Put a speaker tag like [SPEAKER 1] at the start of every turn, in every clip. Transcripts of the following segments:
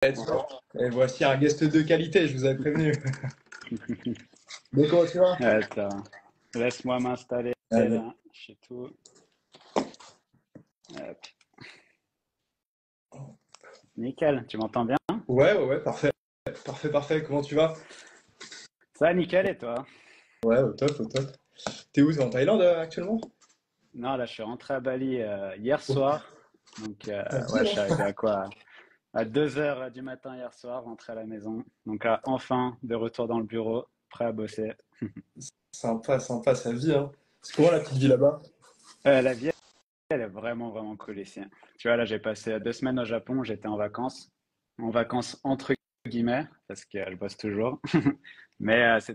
[SPEAKER 1] Et voici un guest de qualité, je vous avais prévenu. Mais comment tu vas?
[SPEAKER 2] Attends, laisse-moi m'installer
[SPEAKER 1] Allez.
[SPEAKER 2] là, chez tout. Hop. Nickel, tu m'entends bien?
[SPEAKER 1] Ouais, parfait. Parfait. Comment tu vas?
[SPEAKER 2] Ça va nickel et toi?
[SPEAKER 1] Ouais, au top. T'es où? T'es en Thaïlande actuellement?
[SPEAKER 2] Non, là je suis rentré à Bali hier
[SPEAKER 1] Oh,
[SPEAKER 2] soir. Donc
[SPEAKER 1] t'as
[SPEAKER 2] ouais,
[SPEAKER 1] dit,
[SPEAKER 2] je
[SPEAKER 1] hein.
[SPEAKER 2] suis arrivé à quoi? À 2 heures du matin hier soir, rentré à la maison. Donc enfin de retour dans le bureau, prêt à bosser.
[SPEAKER 1] Sympa, sa vie, hein. C'est comment la petite vie là-bas?
[SPEAKER 2] La vie, elle est vraiment cool ici. Tu vois, là j'ai passé 2 semaines au Japon, j'étais en vacances entre guillemets, parce que je bosse toujours. Mais tu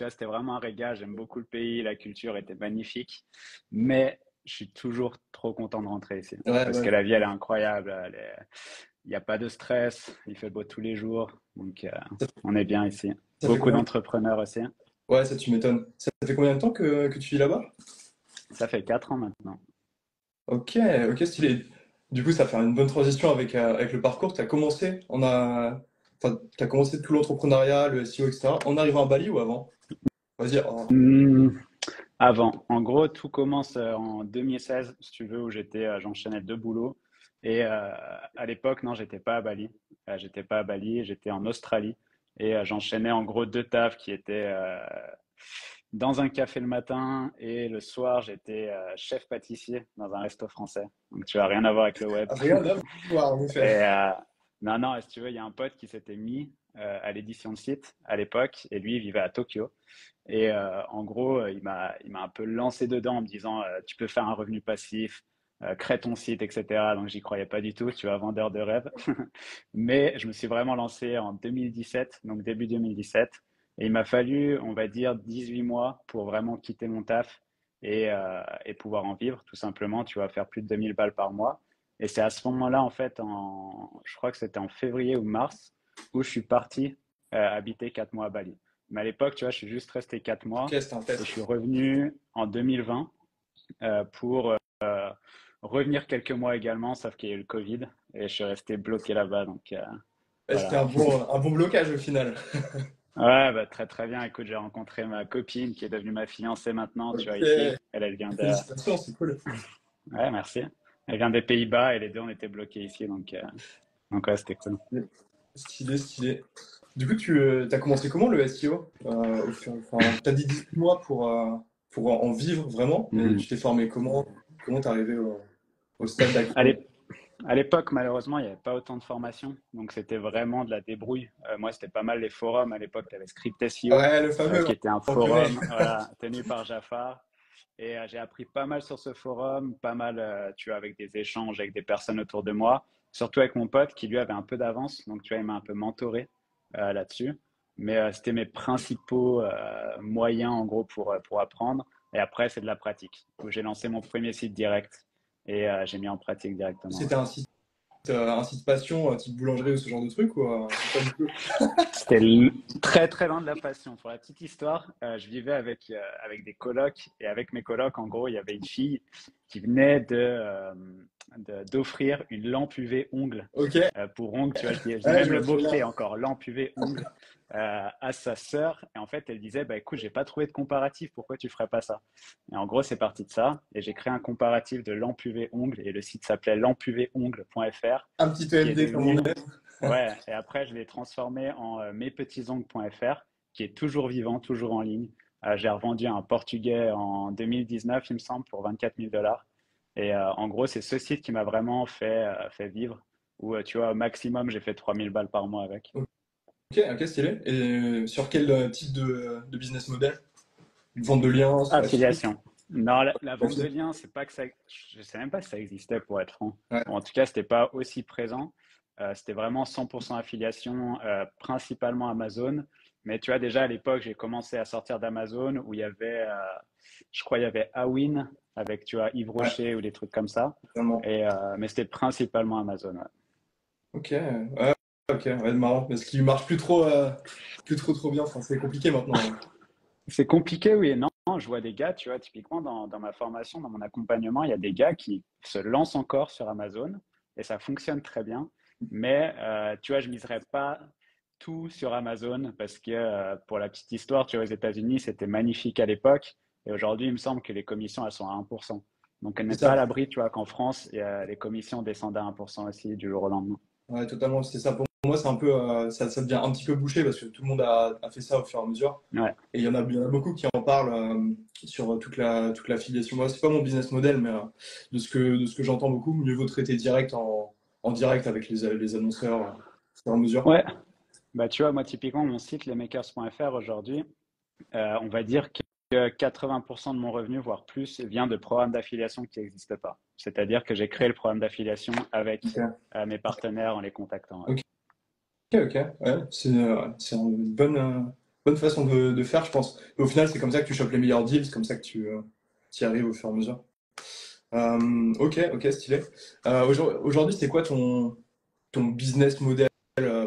[SPEAKER 2] vois, c'était vraiment un régal. J'aime beaucoup le pays, la culture était magnifique. Mais je suis toujours trop content de rentrer ici. Parce
[SPEAKER 1] Ouais.
[SPEAKER 2] que la vie, elle est incroyable. Il n'y a pas de stress, il fait beau tous les jours. Donc,
[SPEAKER 1] Ça,
[SPEAKER 2] on est bien ici.
[SPEAKER 1] ça fait
[SPEAKER 2] Beaucoup
[SPEAKER 1] combien?
[SPEAKER 2] d'entrepreneurs aussi.
[SPEAKER 1] Ouais, ça tu m'étonnes. Ça fait combien de temps que tu vis là-bas?
[SPEAKER 2] Ça fait 4 ans maintenant.
[SPEAKER 1] Ok, stylé. Du coup, ça fait une bonne transition avec le parcours. T'as commencé tout l'entrepreneuriat, le SEO, etc. En arrivant à Bali ou avant? Vas-y. Oh.
[SPEAKER 2] Hmm, Avant, en gros, tout commence en 2016, si tu veux, où j'enchaînais 2 boulots. Et à l'époque, non, j'étais pas à Bali. J'étais pas à Bali, j'étais en Australie. Et j'enchaînais en gros 2 tafs qui étaient dans un café le matin et le soir, j'étais chef pâtissier dans un resto français. Donc tu as rien à voir avec le web.
[SPEAKER 1] Rien à voir, en
[SPEAKER 2] Et
[SPEAKER 1] effet.
[SPEAKER 2] non, si tu veux, il y a un pote qui s'était mis à l'édition de site à l'époque et lui, il vivait à Tokyo. Et en gros, il m'a un peu lancé dedans en me disant tu peux faire un revenu passif, crée ton site, etc. Donc j'y croyais pas du tout, tu vois, vendeur de rêve. Mais je me suis vraiment lancé en 2017, donc début 2017. Et il m'a fallu, on va dire, 18 mois pour vraiment quitter mon taf et pouvoir en vivre, tout simplement. Tu vas faire plus de 2000 balles par mois. Et c'est à ce moment-là, en fait, je crois que c'était en février ou mars, où je suis parti habiter 4 mois à Bali. Mais à l'époque, tu vois, je suis juste resté 4 mois
[SPEAKER 1] Ok, c'était un
[SPEAKER 2] et je
[SPEAKER 1] test.
[SPEAKER 2] suis revenu en 2020 pour revenir quelques mois également, sauf qu'il y a eu le Covid et je suis resté bloqué là-bas. Donc
[SPEAKER 1] Ouais, c'était
[SPEAKER 2] voilà.
[SPEAKER 1] un bon blocage au final.
[SPEAKER 2] Ouais, bah, très bien. Écoute, j'ai rencontré ma copine qui est devenue ma fiancée maintenant, tu vois, ici.
[SPEAKER 1] Ok,
[SPEAKER 2] Elle vient de.
[SPEAKER 1] félicitations, c'est cool.
[SPEAKER 2] Ouais, merci. Elle vient des Pays-Bas et les deux, on était bloqués ici. Donc ouais, c'était cool.
[SPEAKER 1] Stylé. Du coup, tu as commencé comment le SEO? Enfin, t'as dit 18 mois pour en vivre vraiment, mais
[SPEAKER 2] Mhm.
[SPEAKER 1] tu t'es formé comment? Comment t'es arrivé au stade
[SPEAKER 2] À
[SPEAKER 1] actuel?
[SPEAKER 2] l'é- à l'époque, malheureusement, il n'y avait pas autant de formation, donc c'était vraiment de la débrouille. Moi, c'était pas mal les forums. À l'époque, tu avais Script SEO,
[SPEAKER 1] Ouais, le fameux,
[SPEAKER 2] qui était un
[SPEAKER 1] en purée.
[SPEAKER 2] forum, voilà, tenu par Jafar. Et j'ai appris pas mal sur ce forum, pas mal, tu vois, avec des échanges avec des personnes autour de moi, surtout avec mon pote qui lui avait un peu d'avance, donc tu vois, il m'a un peu mentoré là-dessus. Mais c'était mes principaux moyens, en gros, pour apprendre. Et après, c'est de la pratique, où j'ai lancé mon premier site direct et j'ai mis en pratique directement. Ouais.
[SPEAKER 1] C'était un site passion, type boulangerie ou ce genre de truc, ou pas du tout?
[SPEAKER 2] C'était très loin de la passion. Pour la petite histoire, je vivais avec des colocs et avec mes colocs, en gros, il y avait une fille qui venait d'offrir une lampe UV ongle
[SPEAKER 1] Ok,
[SPEAKER 2] pour ongles. Tu vois, je dis
[SPEAKER 1] ouais, je
[SPEAKER 2] même le
[SPEAKER 1] vois très bien.
[SPEAKER 2] mot-clé encore, lampe UV ongle à sa sœur. Et en fait, elle disait, bah écoute, j'ai pas trouvé de comparatif. Pourquoi tu ferais pas ça? Et en gros, c'est parti de ça. Et j'ai créé un comparatif de lampe UV ongle et le site s'appelait lampeuvongle.fr
[SPEAKER 1] Un petit
[SPEAKER 2] qui est
[SPEAKER 1] EMD comme on
[SPEAKER 2] devenu.
[SPEAKER 1] est.
[SPEAKER 2] Ouais, et après, je l'ai transformé en mespetitsongles.fr, qui est toujours vivant, toujours en ligne. J'ai revendu à un Portugais en 2019, il me semble, pour 24 000 dollars. Et en gros, c'est ce site qui m'a vraiment fait vivre, où tu vois, au maximum, j'ai fait 3 000 balles par mois avec.
[SPEAKER 1] Ok, stylé. Et sur quel type de business model? Vente de liens, affiliate?
[SPEAKER 2] Affiliation. Non, la vente de liens, c'est pas que ça. Je sais même pas si ça existait, pour être franc.
[SPEAKER 1] Ouais.
[SPEAKER 2] Bon, en tout cas, c'était pas aussi présent. C'était vraiment 100% affiliation, principalement Amazon. Mais tu vois, déjà à l'époque, j'ai commencé à sortir d'Amazon où il y avait, je crois, il y avait Awin avec, tu vois, Yves
[SPEAKER 1] Ouais,
[SPEAKER 2] Rocher ou des trucs comme ça.
[SPEAKER 1] vraiment.
[SPEAKER 2] Mais c'était principalement Amazon. Ouais.
[SPEAKER 1] Ok, ouais, ok, ouais, marrant. Mais ce qui marche plus trop bien. Enfin, c'est compliqué maintenant, hein.
[SPEAKER 2] C'est compliqué, oui et non. Je vois des gars, tu vois, typiquement dans ma formation, dans mon accompagnement, il y a des gars qui se lancent encore sur Amazon et ça fonctionne très bien. Mais tu vois, je miserais pas tout sur Amazon parce que pour la petite histoire, tu vois, aux États-Unis, c'était magnifique à l'époque. Et aujourd'hui, il me semble que les commissions, elles sont à 1%. Donc, elles
[SPEAKER 1] C'est
[SPEAKER 2] mettent pas à
[SPEAKER 1] ça.
[SPEAKER 2] l'abri, tu vois, qu'en France, les commissions descendent à 1% aussi du jour au lendemain.
[SPEAKER 1] Ouais, totalement. C'est ça. Pour moi, c'est un peu, ça devient un petit peu bouché parce que tout le monde a fait ça au fur et à mesure.
[SPEAKER 2] Ouais.
[SPEAKER 1] Et il y en a beaucoup qui en parlent sur toute la filiation. Moi, c'est pas mon business model, mais de ce que j'entends beaucoup, mieux vaut traiter direct en direct avec les annonceurs au fur et à mesure.
[SPEAKER 2] Ouais. Bah, tu vois, moi, typiquement, mon site, lesmakers.fr, aujourd'hui, on va dire que 80% de mon revenu, voire plus, vient de programmes d'affiliation qui n'existent pas. C'est-à-dire que j'ai créé le programme d'affiliation avec
[SPEAKER 1] Ok,
[SPEAKER 2] mes partenaires en les contactant. Ouais.
[SPEAKER 1] ok, ok. Ouais, c'est une bonne façon de faire, je pense. Et au final, c'est comme ça que tu chopes les meilleurs deals, c'est comme ça que tu y arrives au fur et à mesure. Ok, ok, stylé. Aujourd'hui, c'est quoi ton business model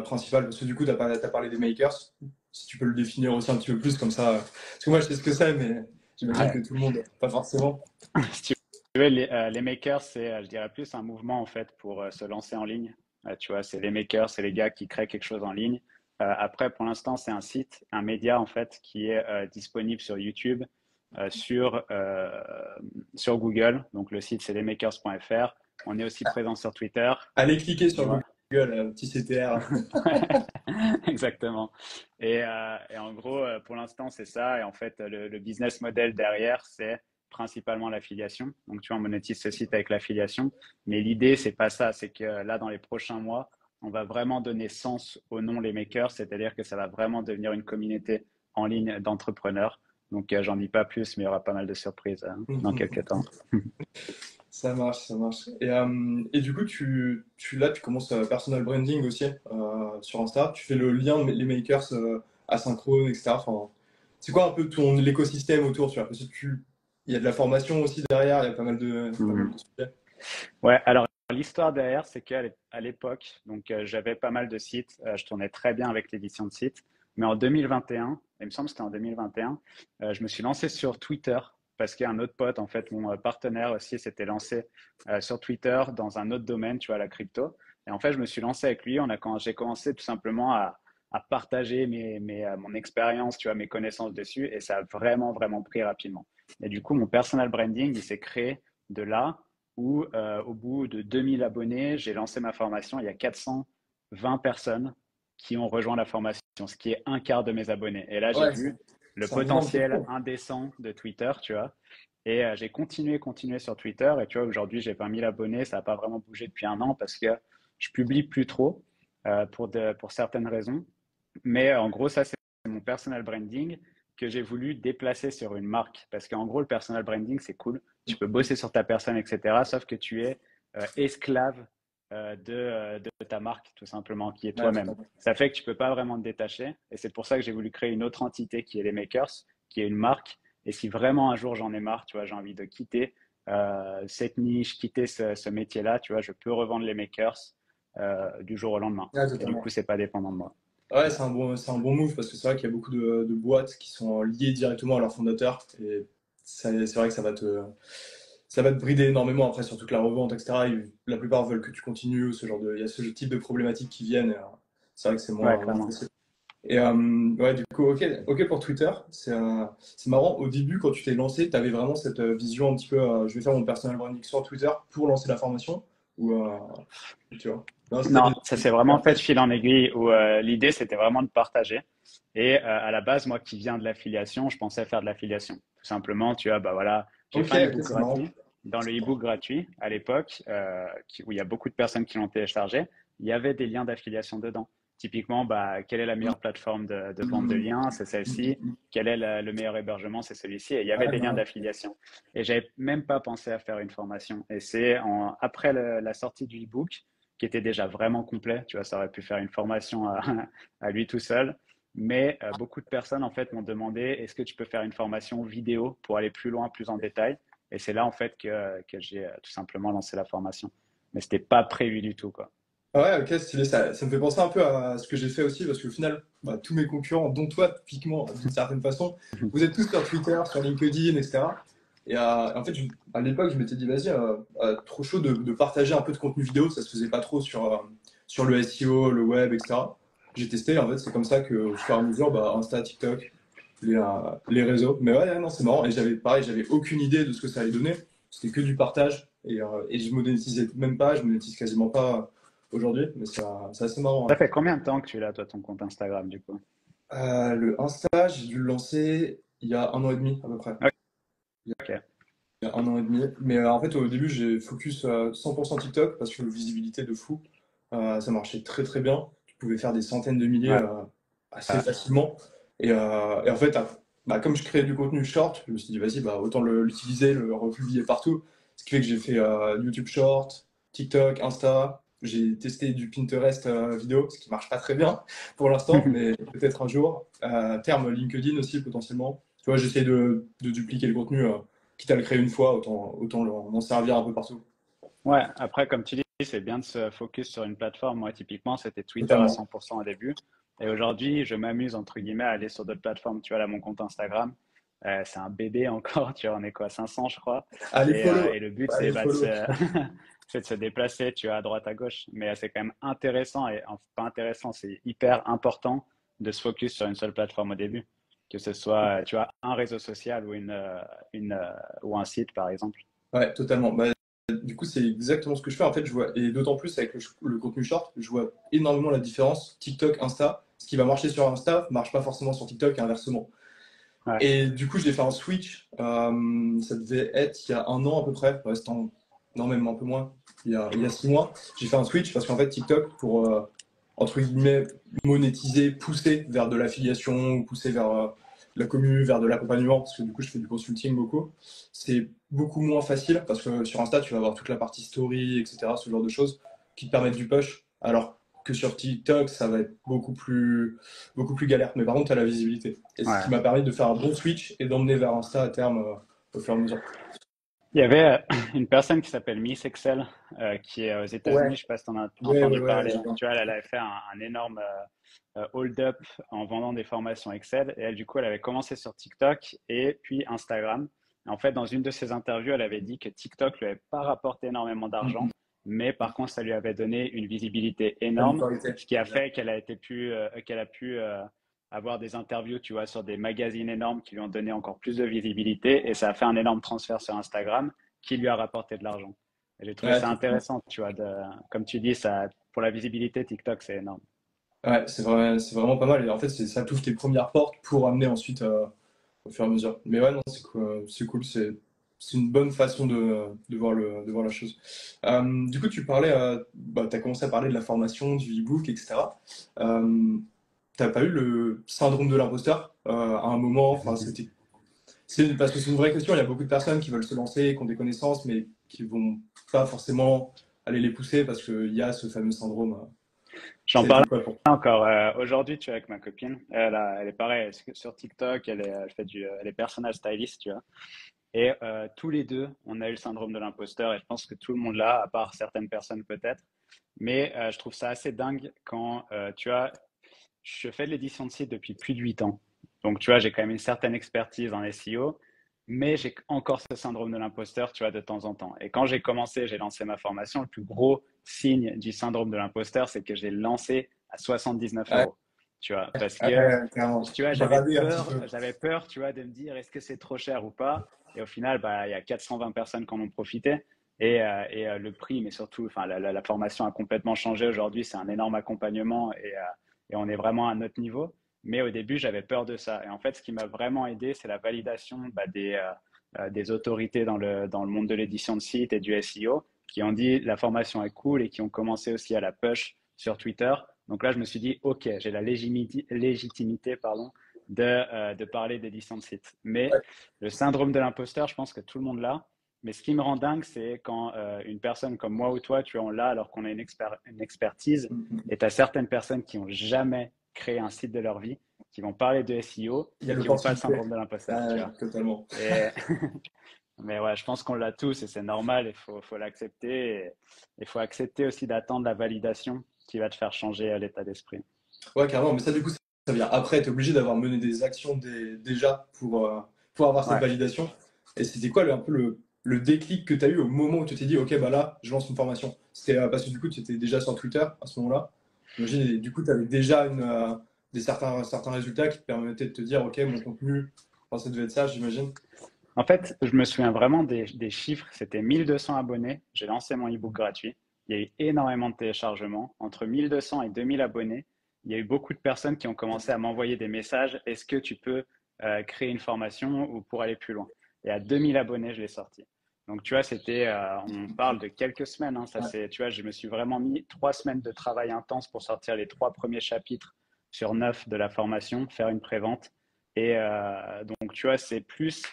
[SPEAKER 1] principal? Parce que du coup, t'as parlé des makers. Si tu peux le définir aussi un petit peu plus, comme ça. Parce que moi, je sais ce que c'est, mais j'imagine que
[SPEAKER 2] Ouais.
[SPEAKER 1] tout le monde, pas forcément.
[SPEAKER 2] Si tu veux, les makers, c'est, je dirais plus un mouvement en fait pour se lancer en ligne. Tu vois, c'est les makers, c'est les gars qui créent quelque chose en ligne. Après, pour l'instant, c'est un site, un média en fait qui est disponible sur YouTube, sur Google. Donc le site, c'est lesmakers.fr. On est aussi présent sur Twitter.
[SPEAKER 1] Allez cliquer sur
[SPEAKER 2] Dis-moi.
[SPEAKER 1] Google, petit CTR.
[SPEAKER 2] Exactement. Et en gros, pour l'instant, c'est ça. Et en fait, le business model derrière, c'est principalement l'affiliation. Donc, tu vois, on monétise ce site avec l'affiliation. Mais l'idée, c'est pas ça. C'est que là, dans les prochains mois, on va vraiment donner sens au nom Les Makers, c'est-à-dire que ça va vraiment devenir une communauté en ligne d'entrepreneurs. Donc, j'en dis pas plus, mais il y aura pas mal de surprises dans quelques temps.
[SPEAKER 1] Ça marche, ça marche. Et du coup, là, tu commences personal branding aussi sur Insta. Tu fais le lien, les makers asynchrone, etc. Enfin, c'est quoi un peu l'écosystème autour, tu vois? Parce que il y a de la formation aussi derrière, il y a pas mal
[SPEAKER 2] Mhm.
[SPEAKER 1] de sujets.
[SPEAKER 2] Ouais, alors l'histoire derrière, c'est qu'à l'époque, donc j'avais pas mal de sites, je tournais très bien avec l'édition de sites, mais en 2021, il me semble que c'était en 2021, je me suis lancé sur Twitter parce qu'un autre pote, en fait, mon partenaire aussi, s'était lancé sur Twitter dans un autre domaine, tu vois, la crypto. Et en fait, je me suis lancé avec lui. J'ai commencé tout simplement à partager mon expérience, tu vois, mes connaissances dessus, et ça a vraiment, vraiment pris rapidement. Et du coup, mon personal branding, il s'est créé de là où, au bout de 2000 abonnés, j'ai lancé ma formation. Il y a 420 personnes qui ont rejoint la formation, ce qui est un quart de mes abonnés. Et là, j'ai
[SPEAKER 1] Ouais,
[SPEAKER 2] vu le
[SPEAKER 1] c'est un énorme
[SPEAKER 2] potentiel
[SPEAKER 1] topo.
[SPEAKER 2] indécent de Twitter, tu vois. Et j'ai continué sur Twitter. Et tu vois, aujourd'hui, j'ai 20 000 abonnés. Ça n'a pas vraiment bougé depuis un an parce que je publie plus trop pour certaines raisons. Mais en gros, ça, c'est mon personal branding que j'ai voulu déplacer sur une marque. Parce qu'en gros, le personal branding, c'est cool. Tu peux bosser sur ta personne, etc. Sauf que tu es esclave de ta marque, tout simplement, qui est
[SPEAKER 1] Ouais,
[SPEAKER 2] toi-même.
[SPEAKER 1] totalement.
[SPEAKER 2] Ça fait que tu peux pas vraiment te détacher. Et c'est pour ça que j'ai voulu créer une autre entité qui est les Makers, qui est une marque. Et si vraiment un jour j'en ai marre, tu vois, j'ai envie de quitter cette niche, quitter ce métier-là, tu vois, je peux revendre les Makers du jour au lendemain.
[SPEAKER 1] Ouais,
[SPEAKER 2] Et du coup,
[SPEAKER 1] totalement.
[SPEAKER 2] c'est pas dépendant de moi.
[SPEAKER 1] Ouais,
[SPEAKER 2] Ouais.
[SPEAKER 1] c'est un bon move parce que c'est vrai qu'il y a beaucoup de boîtes qui sont liées directement à leur fondateur et c'est vrai que ça va te brider énormément après sur toute la revente, etc. La plupart veulent que tu continues, il y a ce type de problématiques qui viennent. C'est vrai que c'est
[SPEAKER 2] Ouais,
[SPEAKER 1] moins
[SPEAKER 2] clairement.
[SPEAKER 1] facile. Et ouais, du coup, ok pour Twitter. C'est marrant. Au début, quand tu t'es lancé, tu avais vraiment cette vision un petit peu, je vais faire mon personal branding sur Twitter pour lancer la formation ou tu vois. Non,
[SPEAKER 2] Non, ça s'est vraiment fait de fil en aiguille où l'idée c'était vraiment de partager. Et à la base, moi qui viens de l'affiliation, je pensais faire de l'affiliation. Tout simplement, tu vois, bah voilà, j'ai
[SPEAKER 1] Ok,
[SPEAKER 2] fait un
[SPEAKER 1] ok,
[SPEAKER 2] e-book
[SPEAKER 1] c'est marrant.
[SPEAKER 2] gratuit. Dans le e-book gratuit, à l'époque, où il y a beaucoup de personnes qui l'ont téléchargé, il y avait des liens d'affiliation dedans. Typiquement, bah, quelle est la meilleure plateforme de vente de liens? C'est celle-ci. Quel est le meilleur hébergement? C'est celui-ci. Et il y avait
[SPEAKER 1] Ouais,
[SPEAKER 2] des liens
[SPEAKER 1] bah,
[SPEAKER 2] d'affiliation. Et j'avais même pas pensé à faire une formation. Et c'est après la sortie du e-book qui était déjà vraiment complet. Tu vois, ça aurait pu faire une formation à lui tout seul. Mais beaucoup de personnes, en fait, m'ont demandé, est-ce que tu peux faire une formation vidéo pour aller plus loin, plus en détail? Et c'est là, en fait, que j'ai tout simplement lancé la formation. Mais c'était pas prévu du tout, quoi.
[SPEAKER 1] ouais, ok, stylé. Ça me fait penser un peu à ce que j'ai fait aussi, parce qu'au final, bah, tous mes concurrents, dont toi, typiquement, d'une certaine façon, vous êtes tous sur Twitter, sur LinkedIn, etc. Et en fait, à l'époque, je m'étais dit, vas-y, trop chaud de partager un peu de contenu vidéo, ça se faisait pas trop sur le SEO, le web, etc. J'ai testé, en fait, c'est comme ça que, au fur et à mesure, bah, Insta, TikTok, les réseaux. Mais ouais, non, c'est marrant. Et j'avais, pareil, j'avais aucune idée de ce que ça allait donner. C'était que du partage. Et je monétisais même pas, je monétise quasiment pas aujourd'hui. Mais c'est assez marrant,
[SPEAKER 2] Ça
[SPEAKER 1] hein.
[SPEAKER 2] fait combien de temps que tu l'as, toi, ton compte Instagram, du coup?
[SPEAKER 1] Le Insta, j'ai dû le lancer il y a 1 an et demi, à peu près.
[SPEAKER 2] Ok.
[SPEAKER 1] Il y a 1 an et demi. Mais en fait, au début, j'ai focus 100% TikTok parce que visibilité de fou. Ça marchait très très bien. Tu pouvais faire des centaines de milliers
[SPEAKER 2] Ouais.
[SPEAKER 1] assez facilement. Et en fait, bah, comme je créais du contenu short, je me suis dit, vas-y, bah, autant l'utiliser, le republier partout. Ce qui fait que j'ai fait YouTube Short, TikTok, Insta. J'ai testé du Pinterest vidéo, ce qui marche pas très bien pour l'instant, mais peut-être un jour. Terme LinkedIn aussi, potentiellement. Tu vois, j'essaie de dupliquer le contenu. Quitte à le créer une fois, autant m'en servir un peu partout.
[SPEAKER 2] Ouais, après, comme tu dis, c'est bien de se focus sur une plateforme. Moi, typiquement, c'était Twitter à
[SPEAKER 1] Totalement.
[SPEAKER 2] 100% au début. Et aujourd'hui, je m'amuse, entre guillemets, à aller sur d'autres plateformes. Tu vois, là, mon compte Instagram, c'est un bébé encore. Tu vois, on est quoi, 500, je crois.
[SPEAKER 1] Allez, follow.
[SPEAKER 2] Et le but, c'est
[SPEAKER 1] Allez,
[SPEAKER 2] bah, de
[SPEAKER 1] follow.
[SPEAKER 2] c'est de se déplacer, tu vois, à droite, à gauche. Mais c'est quand même intéressant, et enfin, pas intéressant, c'est hyper important de se focus sur une seule plateforme au début. Que ce soit, tu vois, un réseau social ou ou un site, par exemple.
[SPEAKER 1] Ouais, totalement. Bah, du coup, c'est exactement ce que je fais. En fait, je vois, et d'autant plus avec le contenu short, je vois énormément la différence TikTok, Insta. Ce qui va marcher sur Insta marche pas forcément sur TikTok et inversement.
[SPEAKER 2] Ouais.
[SPEAKER 1] Et du coup, j'ai fait un switch. Ça devait être il y a 1 an à peu près. Ouais, non, même un peu moins. Il y a 6 mois. J'ai fait un switch parce qu'en fait, TikTok, pour entre guillemets monétiser, pousser vers de l'affiliation ou pousser vers la commu, vers de l'accompagnement, parce que du coup, je fais du consulting beaucoup. C'est beaucoup moins facile parce que sur Insta, tu vas avoir toute la partie story, etc., ce genre de choses qui te permettent du push. Alors que sur TikTok, ça va être beaucoup plus galère. Mais par contre, tu as la visibilité. Et ce qui
[SPEAKER 2] Ouais.
[SPEAKER 1] m'a permis de faire un bon switch et d'emmener vers Insta à terme au fur et à mesure.
[SPEAKER 2] Il y avait une personne qui s'appelle Miss Excel, qui est aux
[SPEAKER 1] Ouais,
[SPEAKER 2] États-Unis. Je sais pas si tu en as
[SPEAKER 1] ouais,
[SPEAKER 2] entendu
[SPEAKER 1] ouais,
[SPEAKER 2] parler.
[SPEAKER 1] j'adore.
[SPEAKER 2] Tu vois, elle avait fait un énorme hold-up en vendant des formations Excel. Et elle, du coup, elle avait commencé sur TikTok et puis Instagram. Et en fait, dans une de ses interviews, elle avait dit que TikTok lui avait pas rapporté énormément d'argent,
[SPEAKER 1] Mhm.
[SPEAKER 2] mais par contre, ça lui avait donné une visibilité
[SPEAKER 1] La
[SPEAKER 2] énorme,
[SPEAKER 1] notoriété.
[SPEAKER 2] ce qui a fait qu'elle a pu avoir des interviews, tu vois, sur des magazines énormes qui lui ont donné encore plus de visibilité. Et ça a fait un énorme transfert sur Instagram qui lui a rapporté de l'argent. Et j'ai trouvé
[SPEAKER 1] Ouais,
[SPEAKER 2] ça intéressant, tu vois, comme tu dis, ça, pour la visibilité, TikTok, c'est énorme.
[SPEAKER 1] ouais, c'est vraiment pas mal. Et en fait, ça t'ouvre tes premières portes pour amener ensuite au fur et à mesure. Mais ouais, non, c'est cool. C'est une bonne façon de voir la chose. Du coup, tu parlais, bah, tu as commencé à parler de la formation, du e-book, etc. Euh, T'as pas eu le syndrome de l'imposteur à un moment? Enfin, parce que c'est une vraie question. Il y a beaucoup de personnes qui veulent se lancer, qui ont des connaissances, mais qui vont pas forcément aller les pousser parce qu'il y a ce fameux syndrome.
[SPEAKER 2] J'en
[SPEAKER 1] Ça a été
[SPEAKER 2] parlais
[SPEAKER 1] quoi pour
[SPEAKER 2] encore aujourd'hui, tu vois, avec ma copine. Elle est pareille, sur TikTok, elle fait elle est personal stylist, tu vois. Et tous les deux, on a eu le syndrome de l'imposteur et je pense que tout le monde l'a, à part certaines personnes peut-être. Mais je trouve ça assez dingue quand, tu vois, je fais de l'édition de site depuis plus de 8 ans. Donc, tu vois, j'ai quand même une certaine expertise en SEO, mais j'ai encore ce syndrome de l'imposteur, tu vois, de temps en temps. Et quand j'ai lancé ma formation, le plus gros signe du syndrome de l'imposteur, c'est que j'ai lancé à 79
[SPEAKER 1] Ouais,
[SPEAKER 2] euros. Tu vois, parce que,
[SPEAKER 1] carrément.
[SPEAKER 2] tu vois,
[SPEAKER 1] Brader un petit peu.
[SPEAKER 2] j'avais peur, tu vois, de me dire, est-ce que c'est trop cher ou pas? Et au final, bah, il y a 420 personnes qui en ont profité. Le prix, mais surtout, enfin, la formation a complètement changé aujourd'hui. C'est un énorme accompagnement et on est vraiment à un autre niveau. Mais au début, j'avais peur de ça. Et en fait, ce qui m'a vraiment aidé, c'est la validation bah, des autorités dans le monde de l'édition de site et du SEO qui ont dit la formation est cool et qui ont commencé aussi à la push sur Twitter. Donc là, je me suis dit, OK, j'ai la légitimité pardon, de parler d'édition de site. Mais
[SPEAKER 1] Ouais.
[SPEAKER 2] le syndrome de l'imposteur, je pense que tout le monde l'a. Mais ce qui me rend dingue, c'est quand une personne comme moi ou toi, tu en l'a alors qu'on a une expertise
[SPEAKER 1] Mhm.
[SPEAKER 2] et tu as certaines personnes qui n'ont jamais créé un site de leur vie, qui vont parler de SEO
[SPEAKER 1] Il y a
[SPEAKER 2] et qui n'ont pas le
[SPEAKER 1] l'opportunité.
[SPEAKER 2] syndrome de l'imposteur, tu vois.
[SPEAKER 1] Totalement.
[SPEAKER 2] Et... Mais ouais, je pense qu'on l'a tous et c'est normal, faut l'accepter. Et il faut accepter aussi d'attendre la validation qui va te faire changer l'état d'esprit.
[SPEAKER 1] Ouais, carrément. Mais ça, du coup, ça vient après. Tu es obligé d'avoir mené des actions déjà pour avoir cette
[SPEAKER 2] Ouais.
[SPEAKER 1] validation. Et c'était quoi un peu le déclic que tu as eu au moment où tu t'es dit, OK, bah là, je lance une formation? C'était parce que du coup, tu étais déjà sur Twitter à ce moment-là. J'imagine, et du coup, tu avais déjà certains résultats qui te permettaient de te dire, OK, mon contenu, enfin, ça devait être ça, j'imagine.
[SPEAKER 2] En fait, je me souviens vraiment des chiffres. C'était 1200 abonnés. J'ai lancé mon e-book gratuit. Il y a eu énormément de téléchargements. Entre 1200 et 2000 abonnés, il y a eu beaucoup de personnes qui ont commencé à m'envoyer des messages. Est-ce que tu peux créer une formation ou pour aller plus loin? Et à 2000 abonnés, je l'ai sorti. Donc, tu vois, on parle de quelques semaines. Hein. Ça,
[SPEAKER 1] Ouais.
[SPEAKER 2] tu vois, je me suis vraiment mis 3 semaines de travail intense pour sortir les 3 premiers chapitres sur 9 de la formation, faire une prévente. Et donc, tu vois, c'est plus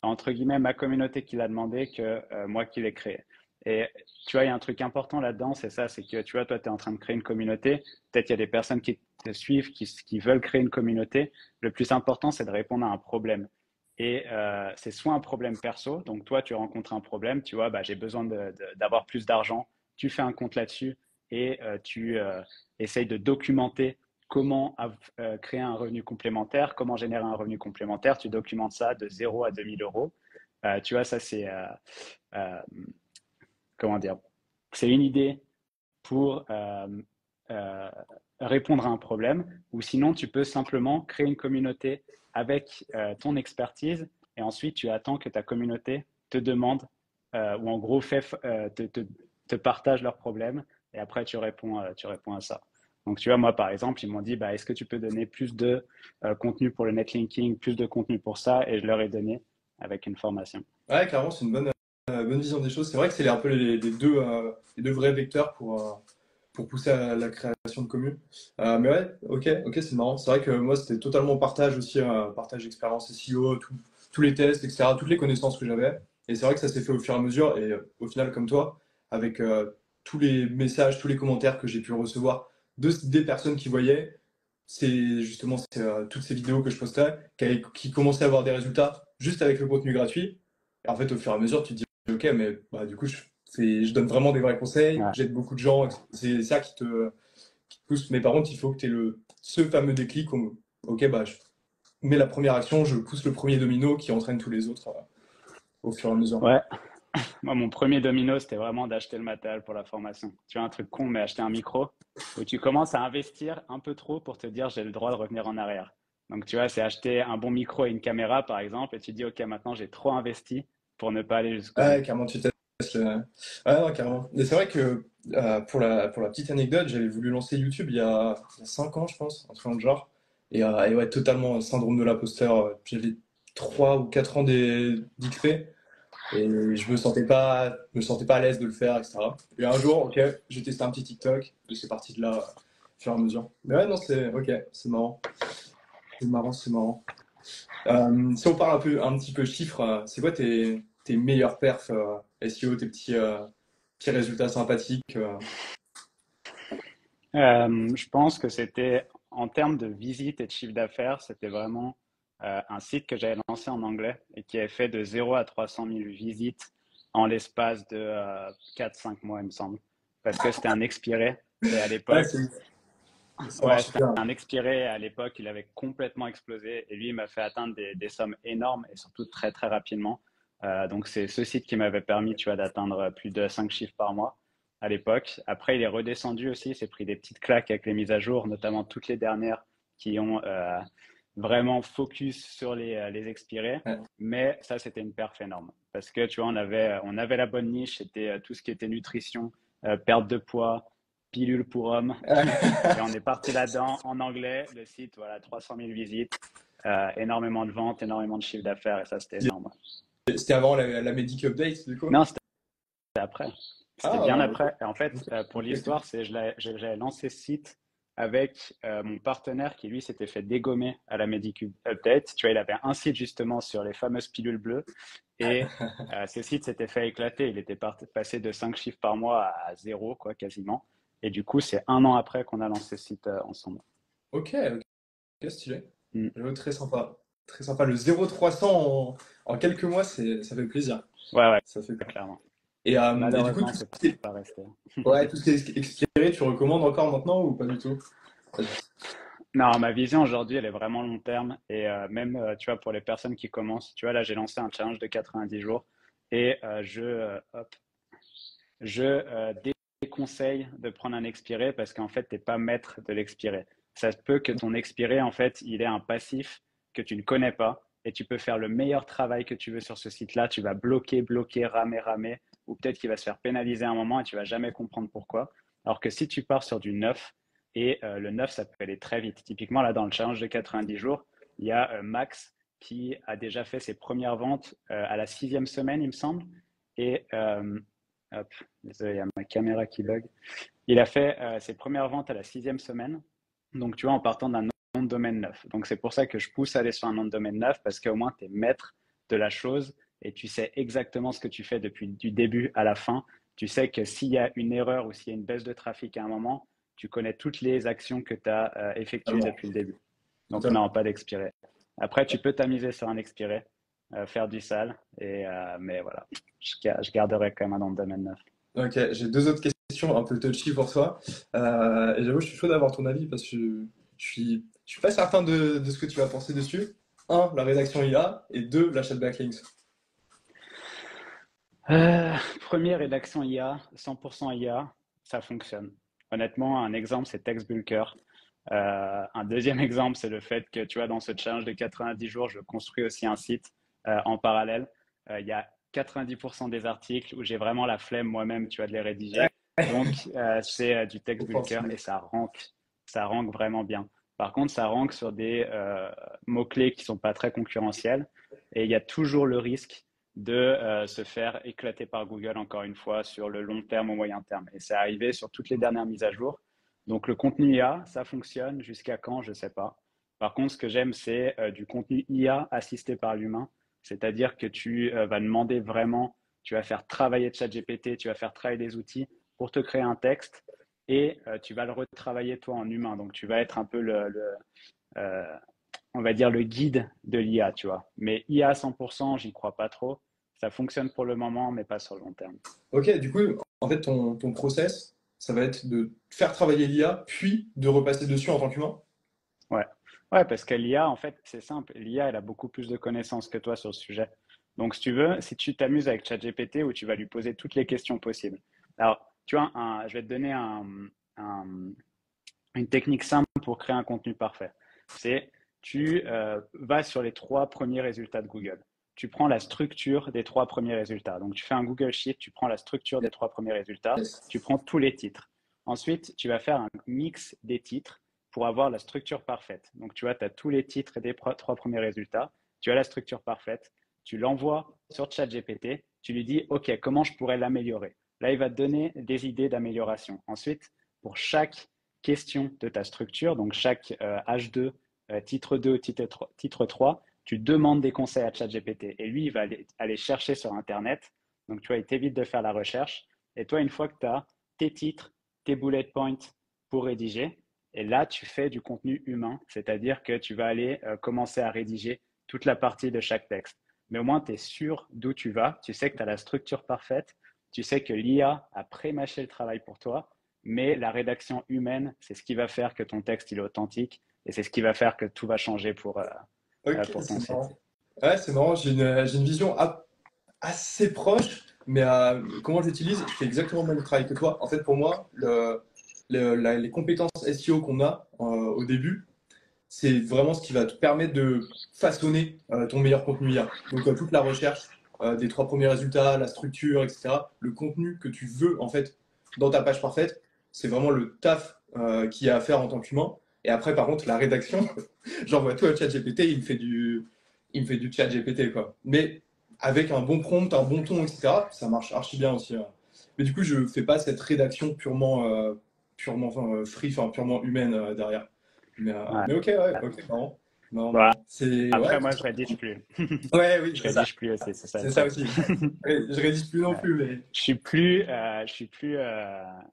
[SPEAKER 2] entre guillemets, ma communauté qui l'a demandé que moi qui l'ai créé. Et tu vois, il y a un truc important là-dedans, c'est ça, c'est que tu vois, toi, tu es en train de créer une communauté. Peut-être qu'il y a des personnes qui te suivent, qui veulent créer une communauté. Le plus important, c'est de répondre à un problème. Et c'est soit un problème perso, donc toi, tu rencontres un problème, tu vois, bah, j'ai besoin d'avoir plus d'argent, tu fais un compte là-dessus et tu essayes de documenter comment créer un revenu complémentaire, comment générer un revenu complémentaire. Tu documentes ça de 0 à 2000 euros. Tu vois, ça, euh, comment dire, c'est une idée pour euh, répondre à un problème. Ou sinon, tu peux simplement créer une communauté avec ton expertise et ensuite tu attends que ta communauté te demande ou en gros te partage leurs problèmes et après tu réponds à ça. Donc, tu vois, moi, par exemple, ils m'ont dit, bah, est-ce que tu peux donner plus de contenu pour le netlinking, plus de contenu pour ça? Et je leur ai donné avec une formation.
[SPEAKER 1] Ouais, clairement, c'est une bonne vision des choses. C'est vrai que c'est un peu les deux vrais vecteurs pour pousser à la création de communes. Mais ouais, ok, c'est marrant. C'est vrai que moi, c'était totalement partage aussi, partage d'expérience SEO, tous les tests, etc., toutes les connaissances que j'avais. Et c'est vrai que ça s'est fait au fur et à mesure. Et au final, comme toi, avec tous les messages, tous les commentaires que j'ai pu recevoir des personnes qui voyaient, c'est justement toutes ces vidéos que je postais qui commençaient à avoir des résultats juste avec le contenu gratuit. Et en fait, au fur et à mesure, tu te dis, ok, mais bah, du coup, je donne vraiment des vrais conseils,
[SPEAKER 2] Ouais.
[SPEAKER 1] j'aide beaucoup de gens, c'est ça qui te pousse. Mais par contre, il faut que tu aies ce fameux déclic où, ok, bah, je mets la première action, je pousse le premier domino qui entraîne tous les autres au fur et à mesure.
[SPEAKER 2] Ouais. Moi, mon premier domino, c'était vraiment d'acheter le matériel pour la formation. Tu vois, un truc con, mais acheter un micro où tu commences à investir un peu trop pour te dire j'ai le droit de revenir en arrière. Donc, tu vois, c'est acheter un bon micro et une caméra, par exemple, et tu dis, OK, maintenant j'ai trop investi pour ne pas aller jusqu'au bout.
[SPEAKER 1] Ouais, carrément, tu testes. Ouais, non, carrément. Mais c'est vrai que pour la petite anecdote, j'avais voulu lancer YouTube il y a 5 ans, je pense, un truc dans le genre. Et ouais, totalement syndrome de l'imposteur. J'avais 3 ou 4 ans d'XP et je me sentais pas à l'aise de le faire, etc. Et un jour, ok, j'ai testé un petit TikTok et c'est parti de là, au fur et à mesure. Mais ouais, non, c'est ok, c'est marrant. C'est marrant, c'est marrant. Si on parle un petit peu chiffres, c'est quoi tes meilleurs perfs SEO, tes petits résultats sympathiques
[SPEAKER 2] Je pense que c'était, en termes de visites et de chiffre d'affaires, c'était vraiment un site que j'avais lancé en anglais et qui avait fait de 0 à 300 000 visites en l'espace de 4-5 mois, il me semble. Parce que c'était un expiré. Et à
[SPEAKER 1] Ouais,
[SPEAKER 2] l'époque,
[SPEAKER 1] ça
[SPEAKER 2] ouais,
[SPEAKER 1] marche
[SPEAKER 2] c'était
[SPEAKER 1] bien.
[SPEAKER 2] un expiré. À l'époque, il avait complètement explosé. Et lui, il m'a fait atteindre des sommes énormes et surtout très, très rapidement. Donc, c'est ce site qui m'avait permis, tu vois, d'atteindre plus de 5 chiffres par mois à l'époque. Après, il est redescendu aussi. Il s'est pris des petites claques avec les mises à jour, notamment toutes les dernières qui ont vraiment focus sur les expirés.
[SPEAKER 1] Ouais.
[SPEAKER 2] Mais ça, c'était une perf énorme. Parce que, tu vois, on avait la bonne niche. C'était tout ce qui était nutrition, perte de poids, pilule pour hommes. Et on est parti là-dedans en anglais. Le site, voilà, 300 000 visites, énormément de ventes, énormément de chiffre d'affaires, et ça, c'était énorme.
[SPEAKER 1] C'était avant la Medic Update, du coup?
[SPEAKER 2] Non, c'était après. C'était bien
[SPEAKER 1] Ah, ok.
[SPEAKER 2] après. Et en fait,
[SPEAKER 1] Ok,
[SPEAKER 2] pour
[SPEAKER 1] ok,
[SPEAKER 2] l'histoire,
[SPEAKER 1] ok.
[SPEAKER 2] j'avais lancé ce site avec mon partenaire qui, lui, s'était fait dégommer à la Medic Update. Tu vois, il avait un site justement sur les fameuses pilules bleues. Et ce site s'était fait éclater. Il était passé de 5 chiffres par mois à 0, quoi, quasiment. Et du coup, c'est 1 an après qu'on a lancé ce site ensemble.
[SPEAKER 1] Ok, ok, stylé.
[SPEAKER 2] Mm.
[SPEAKER 1] J'avoue, très sympa. Très sympa. Le 0-300 en quelques mois, ça fait plaisir.
[SPEAKER 2] Ouais, ouais,
[SPEAKER 1] Ça fait plaisir.
[SPEAKER 2] clairement.
[SPEAKER 1] Et du coup,
[SPEAKER 2] Malheureusement,
[SPEAKER 1] tout ce
[SPEAKER 2] c'est
[SPEAKER 1] qui est,
[SPEAKER 2] pas resté.
[SPEAKER 1] ouais, tout ce qui est expiré, tu recommandes encore maintenant ou pas du tout?
[SPEAKER 2] Non, ma vision aujourd'hui, elle est vraiment long terme. Et même, tu vois, pour les personnes qui commencent, tu vois, là, j'ai lancé un challenge de 90 jours. et je déconseille de prendre un expiré parce qu'en fait, tu n'es pas maître de l'expiré. Ça se peut que ton expiré, en fait, il est un passif que tu ne connais pas et tu peux faire le meilleur travail que tu veux sur ce site-là. Tu vas bloquer, ramer, ou peut-être qu'il va se faire pénaliser à un moment et tu vas jamais comprendre pourquoi. Alors que si tu pars sur du neuf, et le neuf, ça peut aller très vite. Typiquement, là, dans le challenge de 90 jours, il y a Max qui a déjà fait ses premières ventes à la 6e semaine, il me semble. Et hop, désolé, il y a ma caméra qui bug. Il a fait ses premières ventes à la 6e semaine. Donc, tu vois, en partant d'un nom de domaine neuf. Donc, c'est pour ça que je pousse à aller sur un nom de domaine neuf parce qu'au moins, tu es maître de la chose et tu sais exactement ce que tu fais depuis du début à la fin. Tu sais que s'il y a une erreur ou s'il y a une baisse de trafic à un moment, tu connais toutes les actions que tu as effectuées
[SPEAKER 1] Totalement.
[SPEAKER 2] depuis le début. Donc,
[SPEAKER 1] Totalement.
[SPEAKER 2] non, pas d'expiré. Après, tu peux t'amuser sur un expiré, faire du sale, mais voilà, je garderai quand même un nom de domaine neuf.
[SPEAKER 1] Ok, j'ai deux autres questions un peu touchy pour toi. Et j'avoue, je suis chaud d'avoir ton avis parce que je suis pas certain de ce que tu vas penser dessus. Un, la rédaction IA et deux, l'achat de backlinks.
[SPEAKER 2] Première rédaction IA, 100% IA, ça fonctionne. Honnêtement, un exemple, c'est TextBulker. Un deuxième exemple, c'est le fait que, tu vois, dans ce challenge de 90 jours, je construis aussi un site en parallèle. Il y a 90% des articles où j'ai vraiment la flemme moi-même, tu vois, de les rédiger. Donc, c'est du TextBulker et ça rank vraiment bien. Par contre, ça rank sur des mots-clés qui sont pas très concurrentiels et il y a toujours le risque de se faire éclater par Google, encore une fois, sur le long terme ou moyen terme. Et c'est arrivé sur toutes les dernières mises à jour. Donc le contenu IA, ça fonctionne. Jusqu'à quand, je ne sais pas. Par contre, ce que j'aime, c'est du contenu IA assisté par l'humain. C'est-à-dire que tu vas demander vraiment, tu vas faire travailler ChatGPT, tu vas faire travailler des outils pour te créer un texte et tu vas le retravailler toi en humain. Donc tu vas être un peu euh, on va dire, le guide de l'IA, tu vois. Mais IA à 100%, j'y crois pas trop. Ça fonctionne pour le moment, mais pas sur le long terme.
[SPEAKER 1] Ok, du coup, en fait, ton process, ça va être de faire travailler l'IA, puis de repasser dessus en tant qu'humain.
[SPEAKER 2] Ouais. Ouais, parce que l'IA, en fait, c'est simple. L'IA, elle a beaucoup plus de connaissances que toi sur le sujet. Donc, si tu veux, si tu t'amuses avec ChatGPT, où tu vas lui poser toutes les questions possibles. Alors, tu vois, je vais te donner un- une technique simple pour créer un contenu parfait. C'est tu vas sur les 3 premiers résultats de Google. Tu prends la structure des 3 premiers résultats. Donc, tu fais un Google Sheet, tu prends la structure des 3 premiers résultats,
[SPEAKER 1] Yes.
[SPEAKER 2] tu prends tous les titres. Ensuite, tu vas faire un mix des titres pour avoir la structure parfaite. Donc, tu vois, tu as tous les titres des 3 premiers résultats, tu as la structure parfaite, tu l'envoies sur ChatGPT, tu lui dis, OK, comment je pourrais l'améliorer? Là, il va te donner des idées d'amélioration. Ensuite, pour chaque question de ta structure, donc chaque H2, titre 2, titre 3, tu demandes des conseils à ChatGPT et lui, il va aller chercher sur Internet. Donc, tu vois, il t'évite de faire la recherche. Et toi, une fois que tu as tes titres, tes bullet points pour rédiger, et là, tu fais du contenu humain, c'est-à-dire que tu vas aller commencer à rédiger toute la partie de chaque texte. Mais au moins, tu es sûr d'où tu vas, tu sais que tu as la structure parfaite, tu sais que l'IA a pré-mâché le travail pour toi, mais la rédaction humaine, c'est ce qui va faire que ton texte il est authentique et c'est ce qui va faire que tout va changer
[SPEAKER 1] Ok,
[SPEAKER 2] pour ton
[SPEAKER 1] c'est
[SPEAKER 2] site.
[SPEAKER 1] marrant. Ouais, c'est marrant, j'ai une vision assez proche, mais comment j'utilise, je fais exactement le même travail que toi. En fait, pour moi, les compétences SEO qu'on a au début, c'est vraiment ce qui va te permettre de façonner ton meilleur contenu IA. Donc, toute la recherche des 3 premiers résultats, la structure, etc., le contenu que tu veux, en fait, dans ta page parfaite, c'est vraiment le taf qu'il y a à faire en tant qu'humain. Et après, par contre, la rédaction, j'envoie tout à ChatGPT, il me fait du ChatGPT, quoi. Mais avec un bon prompt, un bon ton, etc., ça marche archi bien aussi. Mais du coup, je fais pas cette rédaction purement free, enfin, purement humaine derrière.
[SPEAKER 2] Ouais.
[SPEAKER 1] Mais ok, ouais, ok, marrant. Marrant,
[SPEAKER 2] Bon,
[SPEAKER 1] marrant. C'est, ouais,
[SPEAKER 2] après, moi, je rédige plus.
[SPEAKER 1] ouais, oui,
[SPEAKER 2] Je
[SPEAKER 1] c'est ça.
[SPEAKER 2] rédige plus aussi, c'est ça le
[SPEAKER 1] C'est ça
[SPEAKER 2] truc.
[SPEAKER 1] aussi. Ouais, je rédige plus non
[SPEAKER 2] Ouais.
[SPEAKER 1] plus, mais
[SPEAKER 2] Je suis plus,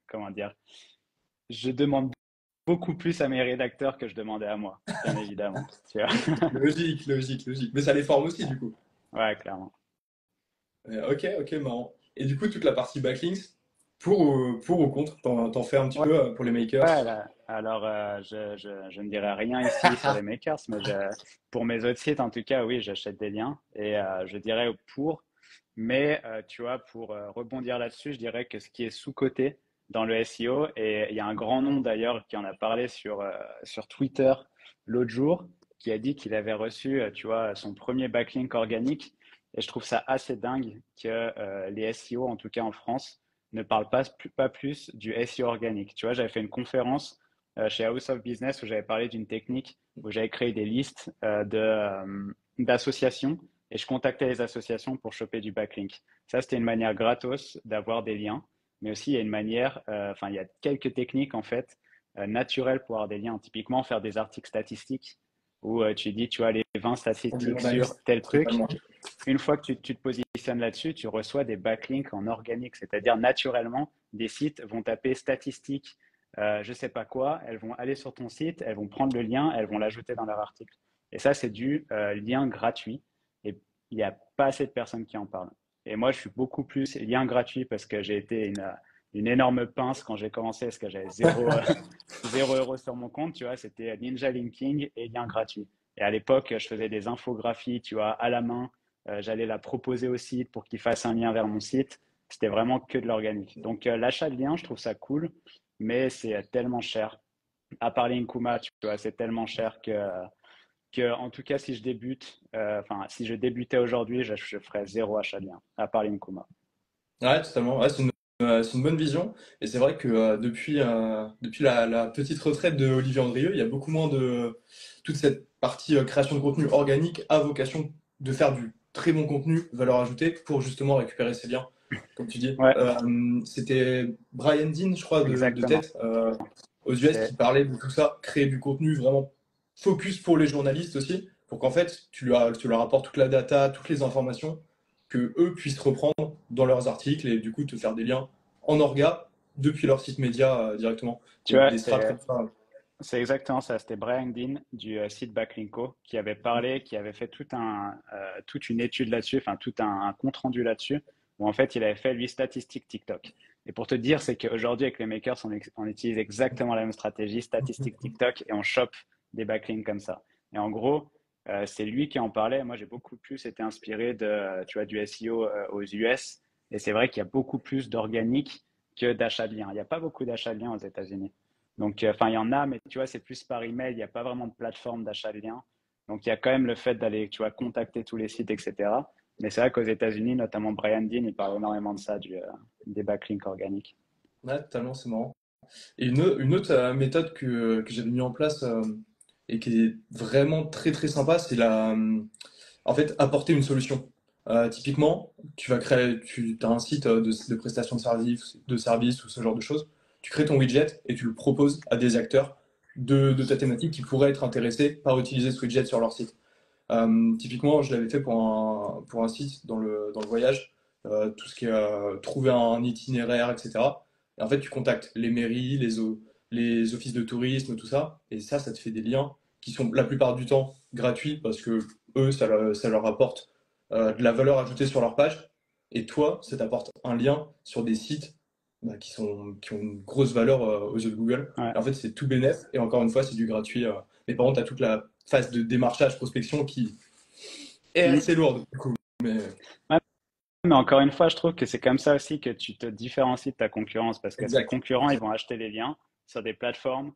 [SPEAKER 2] comment dire, je demande beaucoup plus à mes rédacteurs que je demandais à moi, bien évidemment. Tu vois.
[SPEAKER 1] logique, logique, logique. Mais ça les forme aussi, du coup.
[SPEAKER 2] Ouais, clairement.
[SPEAKER 1] Ok, ok, marrant. Et du coup, toute la partie backlinks, pour ou contre, t'en fais un petit
[SPEAKER 2] Ouais,
[SPEAKER 1] peu pour les makers.
[SPEAKER 2] ouais, alors je ne dirai rien ici sur les makers, mais pour mes autres sites, en tout cas, oui, j'achète des liens et je dirais pour. Mais tu vois, pour rebondir là-dessus, je dirais que ce qui est sous-coté dans le SEO, et il y a un grand nom d'ailleurs qui en a parlé sur Twitter l'autre jour, qui a dit qu'il avait reçu, tu vois, son premier backlink organique. Et je trouve ça assez dingue que les SEO, en tout cas en France, ne parlent pas plus du SEO organique. Tu vois, j'avais fait une conférence chez House of Business où j'avais parlé d'une technique où j'avais créé des listes d'associations et je contactais les associations pour choper du backlink. Ça, c'était une manière gratos d'avoir des liens, mais aussi il y a une manière, enfin, il y a quelques techniques en fait naturelles pour avoir des liens. Typiquement, faire des articles statistiques où tu dis, tu vois, les 20
[SPEAKER 1] Pour les
[SPEAKER 2] statistiques sur
[SPEAKER 1] journalistes,
[SPEAKER 2] tel truc.
[SPEAKER 1] totalement.
[SPEAKER 2] Une fois que tu te positionnes là-dessus, tu reçois des backlinks en organique, c'est-à-dire naturellement, des sites vont taper statistiques, je sais pas quoi, elles vont aller sur ton site, elles vont prendre le lien, elles vont l'ajouter dans leur article. Et ça, c'est du lien gratuit. Et il n'y a pas assez de personnes qui en parlent. Et moi, je suis beaucoup plus lien gratuit parce que j'ai été une énorme pince quand j'ai commencé parce que j'avais zéro euro sur mon compte, tu vois, c'était Ninja Linking et lien gratuit. Et à l'époque, je faisais des infographies, tu vois, à la main. J'allais la proposer au site pour qu'il fasse un lien vers mon site. C'était vraiment que de l'organique. Donc, l'achat de liens, je trouve ça cool, mais c'est tellement cher. À part Linkuma, tu vois, c'est tellement cher que, en tout cas, si je débute, enfin, si je débutais aujourd'hui, je ferais zéro achat de lien, à part Linkuma.
[SPEAKER 1] Ouais, totalement. Ouais, c'est une bonne vision. Et c'est vrai que depuis la petite retraite de Olivier Andrieux, il y a beaucoup moins de toute cette partie création de contenu organique à vocation de faire du très bon contenu, valeur ajoutée, pour justement récupérer ces liens, comme tu dis.
[SPEAKER 2] Ouais,
[SPEAKER 1] C'était Brian Dean, je crois, de
[SPEAKER 2] exactement.
[SPEAKER 1] tête, aux US, qui
[SPEAKER 2] C'est
[SPEAKER 1] parlait de tout ça, créer du contenu vraiment focus pour les journalistes aussi, pour qu'en fait, tu leur apportes toute la data, toutes les informations que eux puissent reprendre dans leurs articles et du coup te faire des liens en orga depuis leur site média directement.
[SPEAKER 2] Tu
[SPEAKER 1] Donc
[SPEAKER 2] vois,
[SPEAKER 1] des strates comme ça.
[SPEAKER 2] c'est exactement ça. C'était Brian Dean du site Backlinko qui avait parlé, qui avait fait toute une étude là-dessus, enfin tout un compte-rendu là-dessus, où en fait il avait fait lui statistiques TikTok. Et pour te dire, c'est qu'aujourd'hui avec les makers, on utilise exactement la même stratégie, statistiques TikTok, et on chope des backlinks comme ça. Et en gros, c'est lui qui en parlait. Moi, j'ai beaucoup plus été inspiré tu vois, du SEO aux US. Et c'est vrai qu'il y a beaucoup plus d'organique que d'achat de liens. Il n'y a pas beaucoup d'achats de liens aux États-Unis. Donc, enfin, il y en a, mais tu vois, c'est plus par email. Il n'y a pas vraiment de plateforme d'achat de liens. Donc, il y a quand même le fait d'aller, tu vois, contacter tous les sites, etc. Mais c'est vrai qu'aux États-Unis, notamment Brian Dean, il parle énormément de ça, des backlinks organiques.
[SPEAKER 1] Ouais, totalement, c'est marrant. Et une autre méthode que j'avais mis en place et qui est vraiment très très sympa, c'est en fait, apporter une solution. Typiquement, tu as un site de prestation de services ou ce genre de choses. Tu crées ton widget et tu le proposes à des acteurs de ta thématique qui pourraient être intéressés par utiliser ce widget sur leur site. Typiquement, je l'avais fait pour un site dans le voyage, tout ce qui est trouver un itinéraire, etc. Et en fait, tu contactes les mairies, les offices de tourisme, tout ça, et ça te fait des liens qui sont la plupart du temps gratuits parce que eux, ça leur apporte de la valeur ajoutée sur leur page, et toi, ça t'apporte un lien sur des sites bah, qui ont une grosse valeur aux yeux de Google.
[SPEAKER 2] Ouais.
[SPEAKER 1] Et en fait, c'est tout bénef, et encore une fois, c'est du gratuit. Mais par contre, tu as toute la phase de démarchage, prospection qui est
[SPEAKER 2] Mm.
[SPEAKER 1] assez lourde, du coup. Mais
[SPEAKER 2] Ouais, mais encore une fois, je trouve que c'est comme ça aussi que tu te différencies de ta concurrence parce que tes
[SPEAKER 1] exact.
[SPEAKER 2] concurrents, ils vont acheter les liens sur des plateformes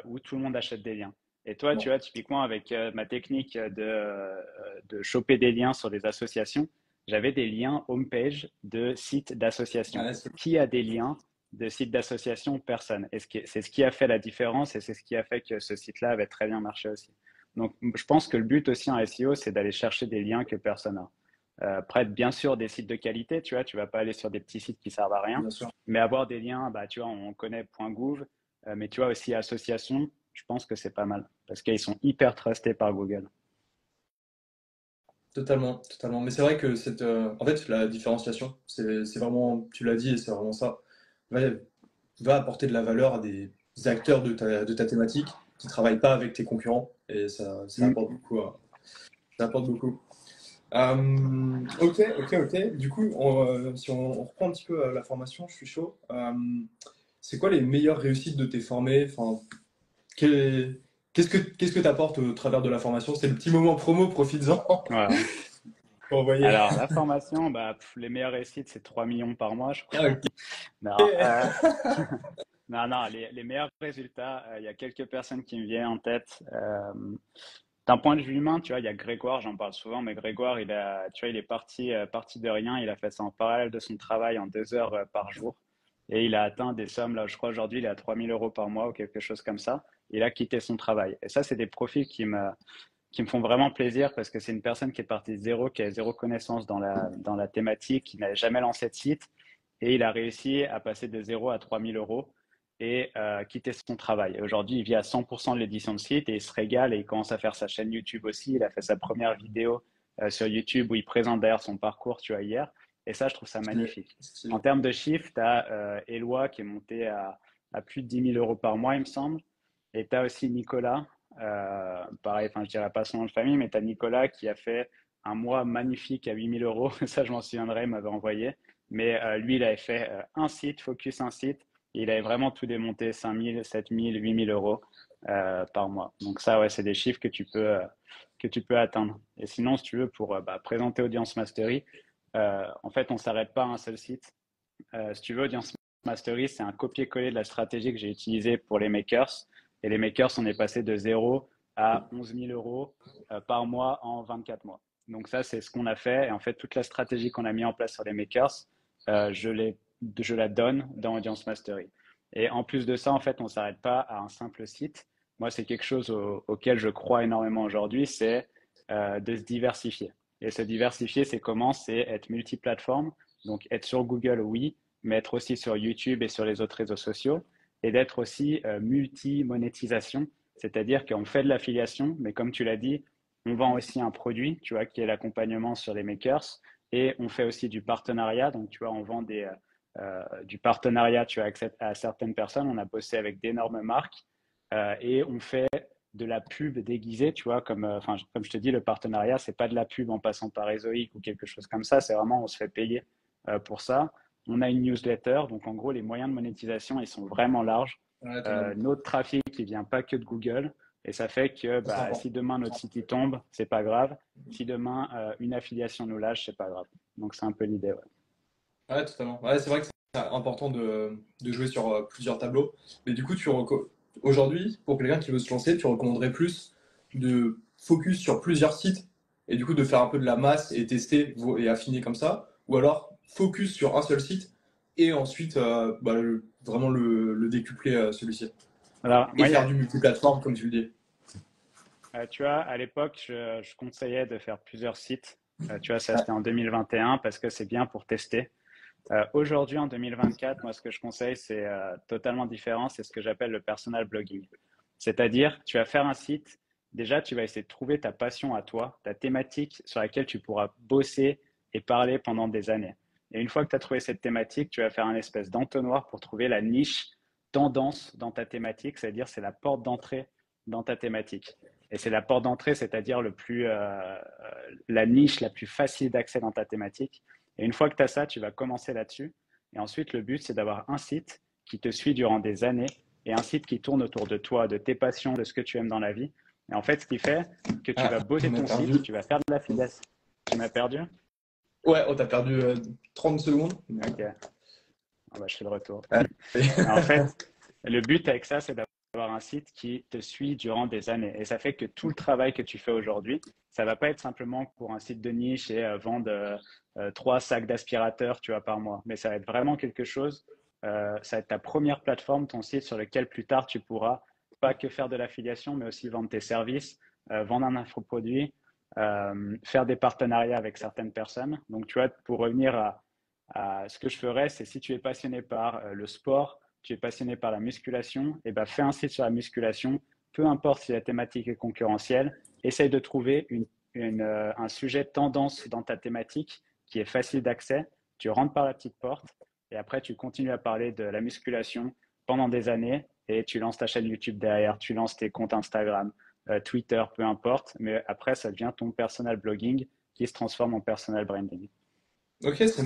[SPEAKER 2] où tout le monde achète des liens. Et toi, tu
[SPEAKER 1] Bon.
[SPEAKER 2] vois, typiquement avec ma technique de choper des liens sur des associations, j'avais des liens homepage de sites d'associations.
[SPEAKER 1] Ouais,
[SPEAKER 2] Qui a des liens de sites d'associations? Personne. Et c'est ce qui a fait la différence et c'est ce qui a fait que ce site-là avait très bien marché aussi. Donc, je pense que le but aussi en SEO, c'est d'aller chercher des liens que personne n'a. Après, bien sûr, des sites de qualité, tu vois, tu vas pas aller sur des petits sites qui servent à rien,
[SPEAKER 1] bien sûr.
[SPEAKER 2] mais avoir des liens, bah, tu vois, on connaît .gouv, mais tu vois aussi association, je pense que c'est pas mal parce qu'ils sont hyper trustés par Google.
[SPEAKER 1] Totalement, totalement. Mais c'est vrai que en fait, la différenciation, c'est vraiment, tu l'as dit, et c'est vraiment ça, va, va apporter de la valeur à des acteurs de ta thématique qui travaillent pas avec tes concurrents, et ça
[SPEAKER 2] Mm.
[SPEAKER 1] apporte beaucoup. Ça apporte beaucoup. Ok, ok, ok. Du coup, si on reprend un petit peu la formation, je suis chaud. C'est quoi les meilleures réussites de tes formés? Enfin, que- qu'est-ce que t'apportes au travers de la formation? C'est le petit moment promo, profites-en.
[SPEAKER 2] Voilà.
[SPEAKER 1] pour envoyer.
[SPEAKER 2] Alors, la formation, bah, les meilleurs réussites, c'est 3 millions par mois, je
[SPEAKER 1] Ah,
[SPEAKER 2] crois.
[SPEAKER 1] ok.
[SPEAKER 2] Non, non, non, les meilleurs résultats, il y a quelques personnes qui me viennent en tête. D'un point de vue humain, tu vois, il y a Grégoire, j'en parle souvent, mais Grégoire, tu vois, il est parti de rien, il a fait ça en parallèle de son travail en 2 heures par jour. Et il a atteint des sommes, là, je crois aujourd'hui, il est à 3 000 € par mois ou quelque chose comme ça. Il a quitté son travail. Et ça, c'est des profils qui me font vraiment plaisir parce que c'est une personne qui est partie de zéro, qui a zéro connaissance dans la thématique, qui n'avait jamais lancé de site. Et il a réussi à passer de zéro à 3 000 € et quitter son travail. Aujourd'hui, il vit à 100% de l'édition de site et il se régale et il commence à faire sa chaîne YouTube aussi. Il a fait sa première vidéo sur YouTube où il présente d'ailleurs son parcours, tu vois, hier. Et ça, je trouve ça
[SPEAKER 1] Stylé,
[SPEAKER 2] magnifique. En
[SPEAKER 1] stylé.
[SPEAKER 2] termes de chiffres, tu as Éloi qui est monté à plus de 10 000 € par mois, il me semble. Et tu as aussi Nicolas, pareil, enfin, je dirais pas son nom de famille, mais tu as Nicolas qui a fait un mois magnifique à 8 000 €. Ça, je m'en souviendrai, il m'avait envoyé. Mais lui, il avait fait un site, focus un site, et il avait vraiment tout démonté, 5 000, 7 000, 8 000 € par mois. Donc ça, ouais, c'est des chiffres que tu peux atteindre. Et sinon, si tu veux, pour présenter Audience Mastery, en fait, on ne s'arrête pas à un seul site. Si tu veux, Audience Mastery, c'est un copier-coller de la stratégie que j'ai utilisée pour les makers. Et les makers, on est passé de 0 à 11 000 € par mois en 24 mois. Donc ça, c'est ce qu'on a fait. Et en fait, toute la stratégie qu'on a mis en place sur les makers, je la donne dans Audience Mastery. Et en plus de ça, en fait, on ne s'arrête pas à un simple site. Moi, c'est quelque chose auquel je crois énormément aujourd'hui, c'est de se diversifier. Et se diversifier, c'est comment? C'est être multiplateforme. Donc, être sur Google, oui, mais être aussi sur YouTube et sur les autres réseaux sociaux. Et d'être aussi multi-monétisation, c'est-à-dire qu'on fait de l'affiliation, mais comme tu l'as dit, on vend aussi un produit, tu vois, qui est l'accompagnement sur les makers, et on fait aussi du partenariat. Donc, tu vois, on vend du partenariat, tu vois, à certaines personnes. On a bossé avec d'énormes marques et on fait de la pub déguisée, tu vois, comme je te dis, le partenariat, c'est pas de la pub en passant par Ezoic ou quelque chose comme ça. C'est vraiment, on se fait payer pour ça. On a une newsletter, donc en gros, les moyens de monétisation, ils sont vraiment larges.
[SPEAKER 1] Ouais, t'en as beaucoup.
[SPEAKER 2] Notre trafic, il vient pas que de Google. Et ça fait que
[SPEAKER 1] Ça, c'est
[SPEAKER 2] si
[SPEAKER 1] important.
[SPEAKER 2] demain notre site il tombe, c'est pas grave. Si demain une affiliation nous lâche, c'est pas grave. Donc c'est un peu l'idée. Ouais.
[SPEAKER 1] Ouais, totalement. Ouais, c'est vrai que c'est important de jouer sur plusieurs tableaux. Mais du coup, aujourd'hui, pour quelqu'un qui veut se lancer, tu recommanderais plus de focus sur plusieurs sites et du coup de faire un peu de la masse et tester et affiner comme ça, ou alors focus sur un seul site et ensuite vraiment le décupler celui-ci
[SPEAKER 2] Alors
[SPEAKER 1] et
[SPEAKER 2] moi,
[SPEAKER 1] faire du multiplateforme comme tu le dis.
[SPEAKER 2] tu vois, à l'époque, je conseillais de faire plusieurs sites. Tu vois, ça c'était en 2021 parce que c'est bien pour tester. Aujourd'hui, en 2024, moi, ce que je conseille, c'est totalement différent. C'est ce que j'appelle le personal blogging. C'est-à-dire, tu vas faire un site. Déjà, tu vas essayer de trouver ta passion à toi, ta thématique sur laquelle tu pourras bosser et parler pendant des années. Et une fois que tu as trouvé cette thématique, tu vas faire un espèce d'entonnoir pour trouver la niche tendance dans ta thématique, c'est-à-dire c'est la porte d'entrée dans ta thématique. Et c'est la porte d'entrée, c'est-à-dire la niche la plus facile d'accès dans ta thématique. Et une fois que tu as ça, tu vas commencer là-dessus. Et ensuite, le but, c'est d'avoir un site qui te suit durant des années et un site qui tourne autour de toi, de tes passions, de ce que tu aimes dans la vie. Et en fait, ce qui fait que tu
[SPEAKER 1] Ah,
[SPEAKER 2] vas bosser
[SPEAKER 1] on a
[SPEAKER 2] ton
[SPEAKER 1] perdu.
[SPEAKER 2] site, tu vas faire de l'affiliation. Tu m'as perdu?
[SPEAKER 1] Ouais, on t'a perdu 30 secondes.
[SPEAKER 2] Ok, ah bah, je fais le retour.
[SPEAKER 1] Ah,
[SPEAKER 2] En fait, le but avec ça, c'est d'avoir un site qui te suit durant des années. Et ça fait que tout le travail que tu fais aujourd'hui, ça va pas être simplement pour un site de niche et vendre 3 sacs d'aspirateurs, tu vois, par mois. Mais ça va être vraiment quelque chose, ça va être ta première plateforme, ton site sur lequel plus tard tu pourras pas que faire de l'affiliation, mais aussi vendre tes services, vendre un infoproduit, faire des partenariats avec certaines personnes. Donc, tu vois, pour revenir ce que je ferais, c'est si tu es passionné par le sport, tu es passionné par la musculation, et ben fais un site sur la musculation, peu importe si la thématique est concurrentielle, essaye de trouver un sujet tendance dans ta thématique qui est facile d'accès, tu rentres par la petite porte, et après tu continues à parler de la musculation pendant des années, et tu lances ta chaîne YouTube derrière, tu lances tes comptes Instagram, Twitter, peu importe, mais après ça devient ton personal blogging qui se transforme en personal branding.
[SPEAKER 1] ok, ouais, c'est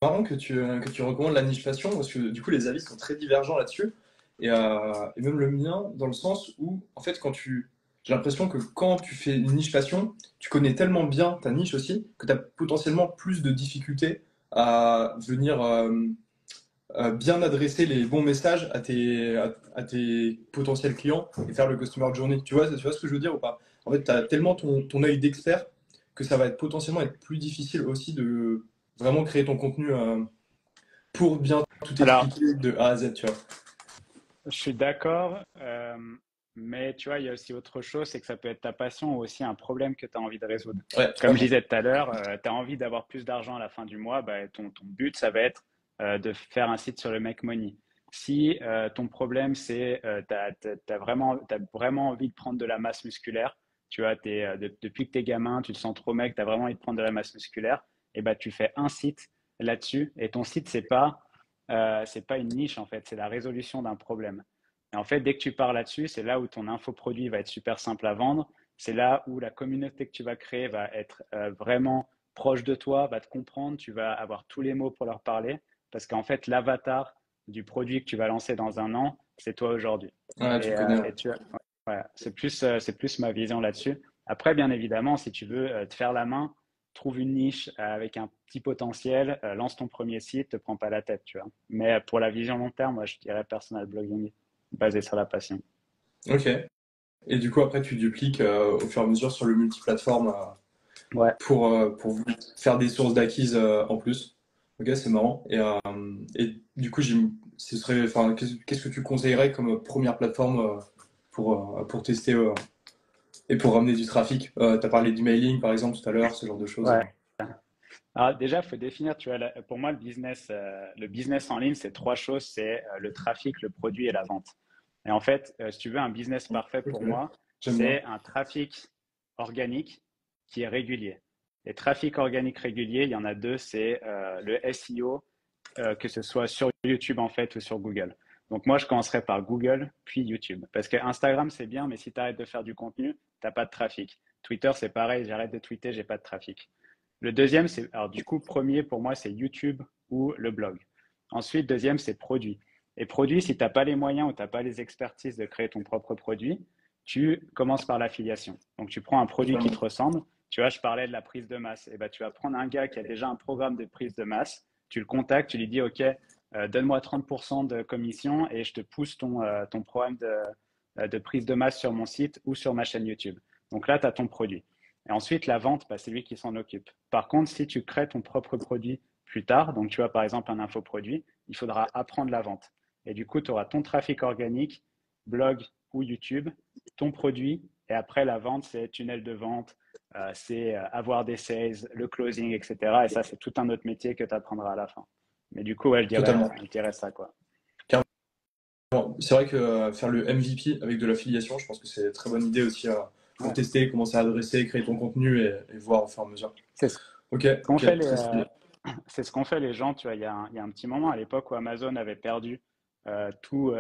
[SPEAKER 1] marrant que tu recommandes la niche passion parce que du coup les avis sont très divergents là-dessus et même le mien dans le sens où en fait quand tu j'ai l'impression que quand tu fais une niche passion, tu connais tellement bien ta niche aussi que tu as potentiellement plus de difficultés à venir bien adresser les bons messages à tes potentiels clients et faire le customer journey. Tu vois ce que je veux dire ou pas? En fait, tu as tellement ton œil d'expert que ça va être potentiellement être plus difficile aussi de vraiment créer ton contenu pour bien tout
[SPEAKER 2] Alors,
[SPEAKER 1] expliquer de A à Z, tu vois.
[SPEAKER 2] je suis d'accord, mais tu vois, il y a aussi autre chose, c'est que ça peut être ta passion ou aussi un problème que tu as envie de résoudre.
[SPEAKER 1] Ouais,
[SPEAKER 2] Comme je
[SPEAKER 1] totalement.
[SPEAKER 2] disais tout à l'heure, tu as envie d'avoir plus d'argent à la fin du mois, bah, ton but, ça va être de faire un site sur le Make Money. Si ton problème, c'est t'as vraiment envie de prendre de la masse musculaire, tu vois, depuis que tu es gamin, tu te sens trop mec, tu as vraiment envie de prendre de la masse musculaire, et bah, tu fais un site là-dessus, et ton site, c'est pas une niche en fait, c'est la résolution d'un problème. Et en fait, dès que tu pars là-dessus, c'est là où ton infoproduit va être super simple à vendre. C'est là où la communauté que tu vas créer va être vraiment proche de toi, va te comprendre. Tu vas avoir tous les mots pour leur parler parce qu'en fait, l'avatar du produit que tu vas lancer dans un an, c'est toi aujourd'hui.
[SPEAKER 1] Ouais, tu le connais. Ouais.
[SPEAKER 2] Et voilà, c'est plus ma vision là-dessus. Après, bien évidemment, si tu veux te faire la main, trouve une niche avec un petit potentiel, lance ton premier site, te prends pas la tête, tu vois. Mais pour la vision long terme, moi, je dirais personal blogging basé sur la passion.
[SPEAKER 1] Ok. Et du coup, après, tu dupliques au fur et à mesure sur le multiplateforme
[SPEAKER 2] Ouais.
[SPEAKER 1] pour faire des sources d'acquise en plus. Ok, c'est marrant. Et du coup, ce serait, enfin, qu'est-ce que tu conseillerais comme première plateforme pour tester et pour ramener du trafic? Tu as parlé du mailing, par exemple, tout à l'heure, ce genre de choses.
[SPEAKER 2] Ouais. Alors déjà, il faut définir, tu vois, pour moi, le business en ligne, c'est trois choses, c'est le trafic, le produit et la vente. Et en fait, si tu veux un business parfait
[SPEAKER 1] Ok,
[SPEAKER 2] pour moi,
[SPEAKER 1] j'aime bien.
[SPEAKER 2] c'est un trafic organique qui est régulier. Les trafics organiques réguliers, il y en a deux, c'est le SEO, que ce soit sur YouTube en fait ou sur Google. Donc moi, je commencerai par Google, puis YouTube. Parce que Instagram, c'est bien, mais si tu arrêtes de faire du contenu, tu n'as pas de trafic. Twitter, c'est pareil, j'arrête de tweeter, j'ai pas de trafic. Le deuxième, alors du coup, premier pour moi, c'est YouTube ou le blog. Ensuite, deuxième, c'est produit. Et produit, si tu n'as pas les moyens ou tu n'as pas les expertises de créer ton propre produit, tu commences par l'affiliation. Donc, tu prends un produit qui te
[SPEAKER 1] Totalement.
[SPEAKER 2] ressemble. Tu vois, je parlais de la prise de masse. Et ben, tu vas prendre un gars qui a déjà un programme de prise de masse, tu le contactes, tu lui dis, OK, donne-moi 30% de commission et je te pousse ton programme de prise de masse sur mon site ou sur ma chaîne YouTube. Donc là, tu as ton produit. Et ensuite, la vente, bah, c'est lui qui s'en occupe. Par contre, si tu crées ton propre produit plus tard, donc tu as par exemple un infoproduit, il faudra apprendre la vente. Et du coup, tu auras ton trafic organique, blog ou YouTube, ton produit, et après la vente, c'est tunnel de vente, c'est avoir des sales, le closing, etc. Et ça, c'est tout un autre métier que tu apprendras à la fin. Mais du coup, ouais,
[SPEAKER 1] Totalement.
[SPEAKER 2] je dirais ça, quoi.
[SPEAKER 1] Carrément. C'est vrai que faire le MVP avec de l'affiliation, je pense que c'est une très bonne idée aussi pour
[SPEAKER 2] Ouais.
[SPEAKER 1] tester, commencer à adresser, créer ton contenu et voir au fur et à mesure.
[SPEAKER 2] C'est ce
[SPEAKER 1] Ok,
[SPEAKER 2] qu'ont fait
[SPEAKER 1] ok,
[SPEAKER 2] les,
[SPEAKER 1] très stylé.
[SPEAKER 2] c'est ce qu'ont fait les gens, tu vois, il y a un petit moment à l'époque où Amazon avait perdu tout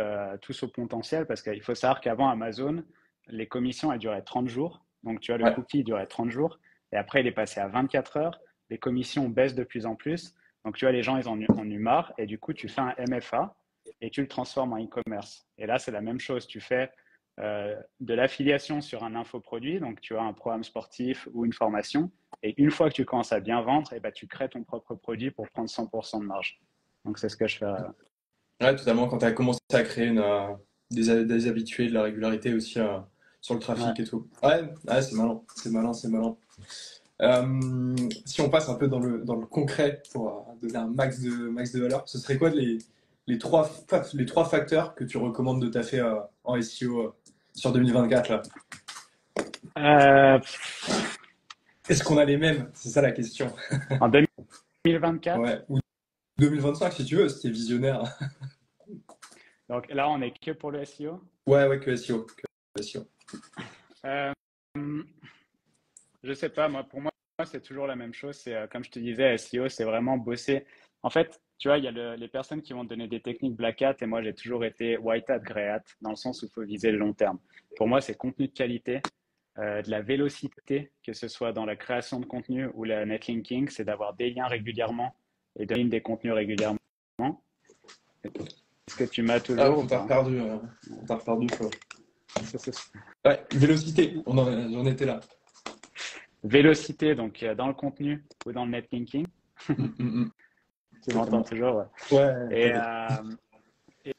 [SPEAKER 2] son potentiel, parce qu'il faut savoir qu'avant Amazon, les commissions, elles duraient 30 jours. Donc, tu vois, le
[SPEAKER 1] Ouais,
[SPEAKER 2] cookie durait 30 jours. Et après, il est passé à 24 heures. Les commissions baissent de plus en plus. Donc, tu vois, les gens, ils en ont eu marre. Et du coup, tu fais un MFA et tu le transformes en e-commerce. Et là, c'est la même chose. Tu fais de l'affiliation sur un infoproduit. Donc, tu as un programme sportif ou une formation. Et une fois que tu commences à bien vendre, et ben, tu crées ton propre produit pour prendre 100% de marge. Donc, c'est ce que je fais.
[SPEAKER 1] ouais, totalement. Quand tu as commencé à créer des habitués, de la régularité aussi sur le
[SPEAKER 2] Ouais.
[SPEAKER 1] trafic et tout. Ouais, ouais, c'est malin, c'est malin, c'est malin. Si on passe un peu dans le concret pour donner un max de valeur, ce serait quoi les trois facteurs que tu recommandes de taffer en SEO sur 2024 là?
[SPEAKER 2] Euh,
[SPEAKER 1] Est-ce qu'on a les mêmes? C'est ça la question.
[SPEAKER 2] En 2024,
[SPEAKER 1] Ouais. Ou 2025 si tu veux, si t'es visionnaire.
[SPEAKER 2] donc là, on est que pour le SEO.
[SPEAKER 1] Ouais, ouais, que SEO. Que SEO.
[SPEAKER 2] Euh, je sais pas, moi, pour moi, c'est toujours la même chose. C'est comme je te disais, SEO, c'est vraiment bosser. En fait, tu vois, il y a les personnes qui vont te donner des techniques black hat et moi, j'ai toujours été white hat, grey hat, dans le sens où il faut viser le long terme. Pour moi, c'est contenu de qualité, de la vélocité, que ce soit dans la création de contenu ou la netlinking, c'est d'avoir des liens régulièrement et de ligne des contenus régulièrement. Est-ce que tu m'as
[SPEAKER 1] Ah,
[SPEAKER 2] toujours ou pas?
[SPEAKER 1] on t'a reperdu, quoi. Ouais, vélocité, on était là.
[SPEAKER 2] Vélocité, donc dans le contenu ou dans le netlinking.
[SPEAKER 1] Mm, mm, mm.
[SPEAKER 2] Tu m'entends
[SPEAKER 1] Totalement.
[SPEAKER 2] toujours, ouais.
[SPEAKER 1] Ouais,
[SPEAKER 2] Et,
[SPEAKER 1] t'inquiète.